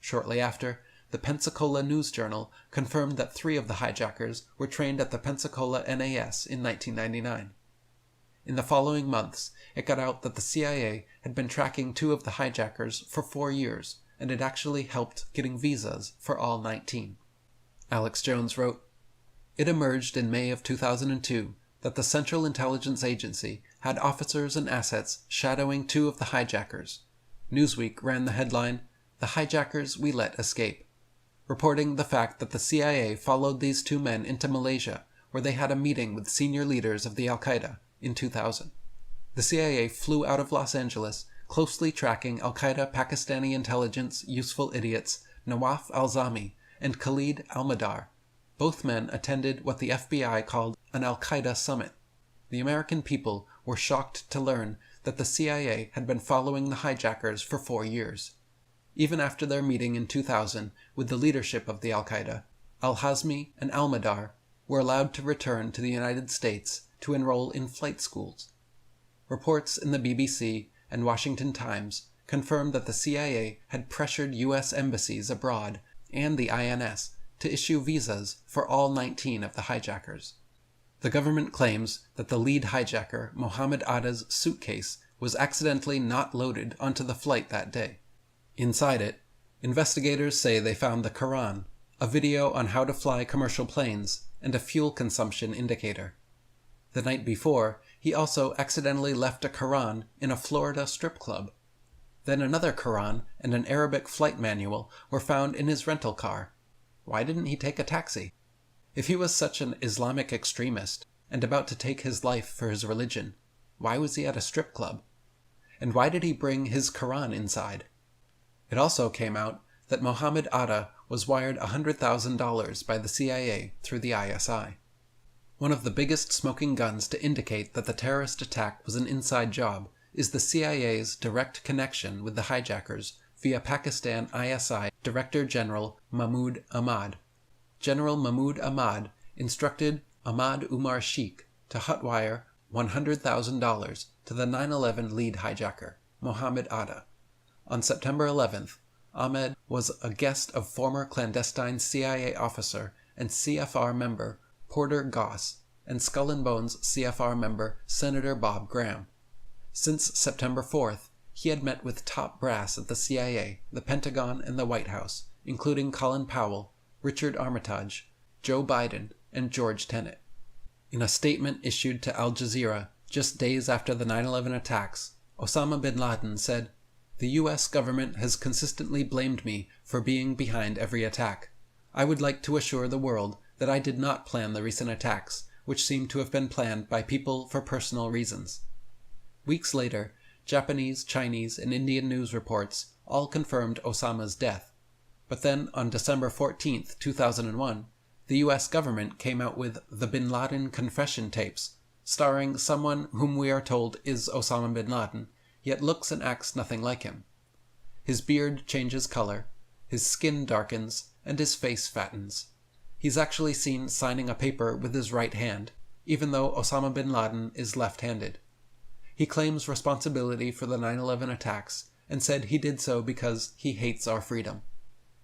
Shortly after, the Pensacola News Journal confirmed that 3 of the hijackers were trained at the Pensacola NAS in 1999. In the following months, it got out that the CIA had been tracking 2 of the hijackers for 4 years, and had actually helped getting visas for all 19. Alex Jones wrote, "It emerged in May of 2002 that the Central Intelligence Agency had officers and assets shadowing 2 of the hijackers. Newsweek ran the headline, 'The Hijackers We Let Escape,' reporting the fact that the CIA followed these 2 men into Malaysia, where they had a meeting with senior leaders of the Al-Qaeda in 2000. The CIA flew out of Los Angeles, closely tracking Al-Qaeda Pakistani intelligence useful idiots Nawaf al-Zami and Khalid al-Madar. Both men attended what the FBI called an Al-Qaeda summit. The American people were shocked to learn that the CIA had been following the hijackers for 4 years. Even after their meeting in 2000 with the leadership of the Al-Qaeda, al-Hazmi and al-Madar were allowed to return to the United States to enroll in flight schools. Reports in the BBC and Washington Times confirmed that the CIA had pressured U.S. embassies abroad and the INS to issue visas for all 19 of the hijackers. The government claims that the lead hijacker, Mohammed Atta's suitcase, was accidentally not loaded onto the flight that day. Inside it, investigators say they found the Quran, a video on how to fly commercial planes, and a fuel consumption indicator. The night before, he also accidentally left a Quran in a Florida strip club. Then another Quran and an Arabic flight manual were found in his rental car. Why didn't he take a taxi? If he was such an Islamic extremist and about to take his life for his religion, why was he at a strip club? And why did he bring his Quran inside? It also came out that Mohammed Atta was wired $100,000 by the CIA through the ISI. One of the biggest smoking guns to indicate that the terrorist attack was an inside job is the CIA's direct connection with the hijackers via Pakistan ISI Director General Mahmoud Ahmad. General Mahmoud Ahmad instructed Ahmad Umar Sheikh to hotwire $100,000 to the 9/11 lead hijacker, Mohammed Atta. On September 11th, Ahmed was a guest of former clandestine CIA officer and CFR member Porter Goss and Skull and Bones CFR member Senator Bob Graham. Since September 4th, he had met with top brass at the CIA, the Pentagon, and the White House, including Colin Powell, Richard Armitage, Joe Biden, and George Tenet. In a statement issued to Al Jazeera just days after the 9/11 attacks, Osama bin Laden said, "The U.S. government has consistently blamed me for being behind every attack. I would like to assure the world that I did not plan the recent attacks, which seem to have been planned by people for personal reasons." Weeks later, Japanese, Chinese, and Indian news reports all confirmed Osama's death. But then, on December 14, 2001, the U.S. government came out with the Bin Laden confession tapes, starring someone whom we are told is Osama bin Laden, yet looks and acts nothing like him. His beard changes color, his skin darkens, and his face fattens. He's actually seen signing a paper with his right hand, even though Osama bin Laden is left-handed. He claims responsibility for the 9/11 attacks and said he did so because he hates our freedom.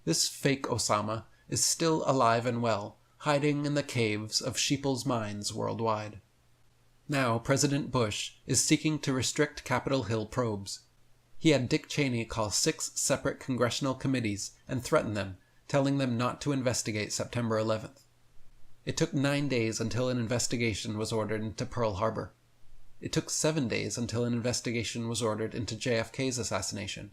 This fake Osama is still alive and well, hiding in the caves of sheeple's minds worldwide. Now President Bush is seeking to restrict Capitol Hill probes. He had Dick Cheney call 6 separate congressional committees and threaten them, telling them not to investigate September 11th. It took 9 days until an investigation was ordered into Pearl Harbor. It took 7 days until an investigation was ordered into JFK's assassination.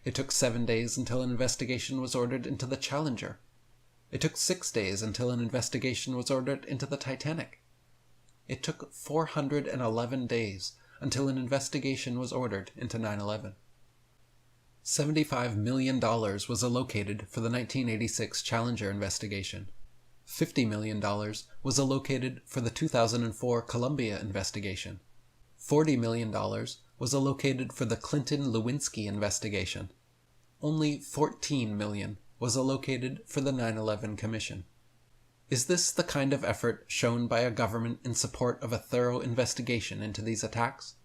It took 7 days until an investigation was ordered into the Challenger. It took 6 days until an investigation was ordered into the Titanic. It took 411 days until an investigation was ordered into 9/11. $75 million was allocated for the 1986 Challenger investigation. $50 million was allocated for the 2004 Columbia investigation. $40 million was allocated for the Clinton-Lewinsky investigation. Only $14 million was allocated for the 9/11 Commission. Is this the kind of effort shown by a government in support of a thorough investigation into these attacks?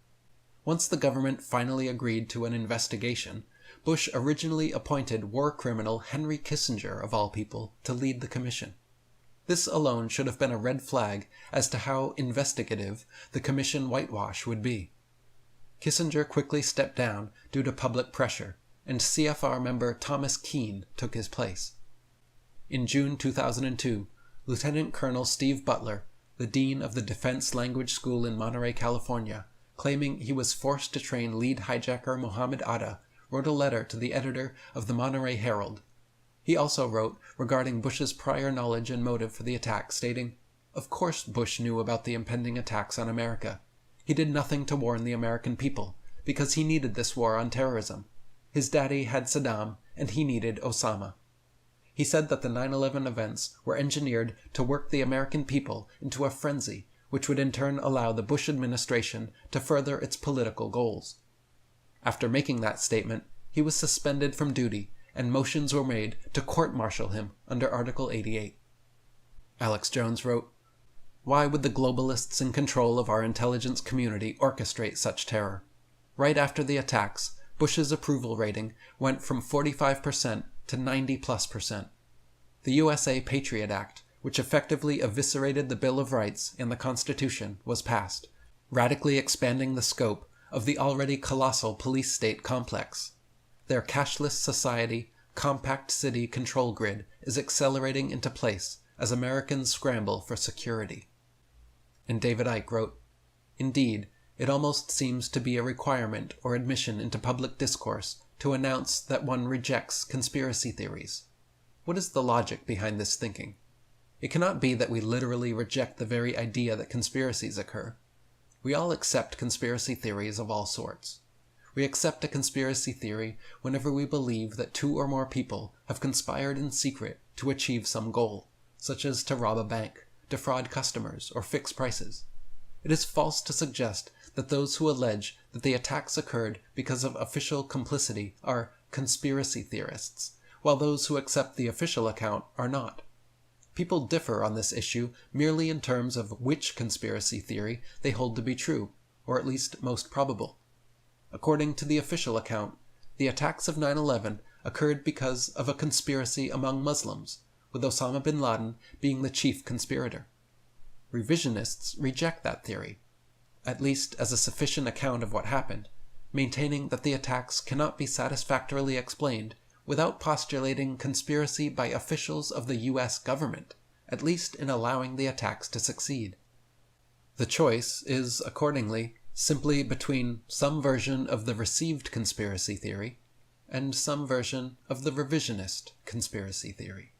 Once the government finally agreed to an investigation, Bush originally appointed war criminal Henry Kissinger, of all people, to lead the commission. This alone should have been a red flag as to how investigative the commission whitewash would be. Kissinger quickly stepped down due to public pressure, and CFR member Thomas Keane took his place. In June 2002, Lieutenant Colonel Steve Butler, the dean of the Defense Language School in Monterey, California, claiming he was forced to train lead hijacker Mohammed Atta, wrote a letter to the editor of the Monterey Herald. He also wrote regarding Bush's prior knowledge and motive for the attack, stating, "Of course Bush knew about the impending attacks on America. He did nothing to warn the American people, because he needed this war on terrorism. His daddy had Saddam, and he needed Osama." He said that the 9/11 events were engineered to work the American people into a frenzy, which would in turn allow the Bush administration to further its political goals. After making that statement, he was suspended from duty, and motions were made to court-martial him under Article 88. Alex Jones wrote, "Why would the globalists in control of our intelligence community orchestrate such terror? Right after the attacks, Bush's approval rating went from 45% to 90+%. The USA Patriot Act, which effectively eviscerated the Bill of Rights and the Constitution, was passed, radically expanding the scope of the already colossal police-state complex. Their cashless society, compact city control grid is accelerating into place as Americans scramble for security." And David Icke wrote, "Indeed, it almost seems to be a requirement or admission into public discourse to announce that one rejects conspiracy theories. What is the logic behind this thinking? It cannot be that we literally reject the very idea that conspiracies occur. We all accept conspiracy theories of all sorts. We accept a conspiracy theory whenever we believe that 2 or more people have conspired in secret to achieve some goal, such as to rob a bank, defraud customers, or fix prices. It is false to suggest that those who allege that the attacks occurred because of official complicity are conspiracy theorists, while those who accept the official account are not. People differ on this issue merely in terms of which conspiracy theory they hold to be true, or at least most probable. According to the official account, the attacks of 9/11 occurred because of a conspiracy among Muslims, with Osama bin Laden being the chief conspirator. Revisionists reject that theory, at least as a sufficient account of what happened, maintaining that the attacks cannot be satisfactorily explained without postulating conspiracy by officials of the U.S. government, at least in allowing the attacks to succeed. The choice is, accordingly, simply between some version of the received conspiracy theory and some version of the revisionist conspiracy theory.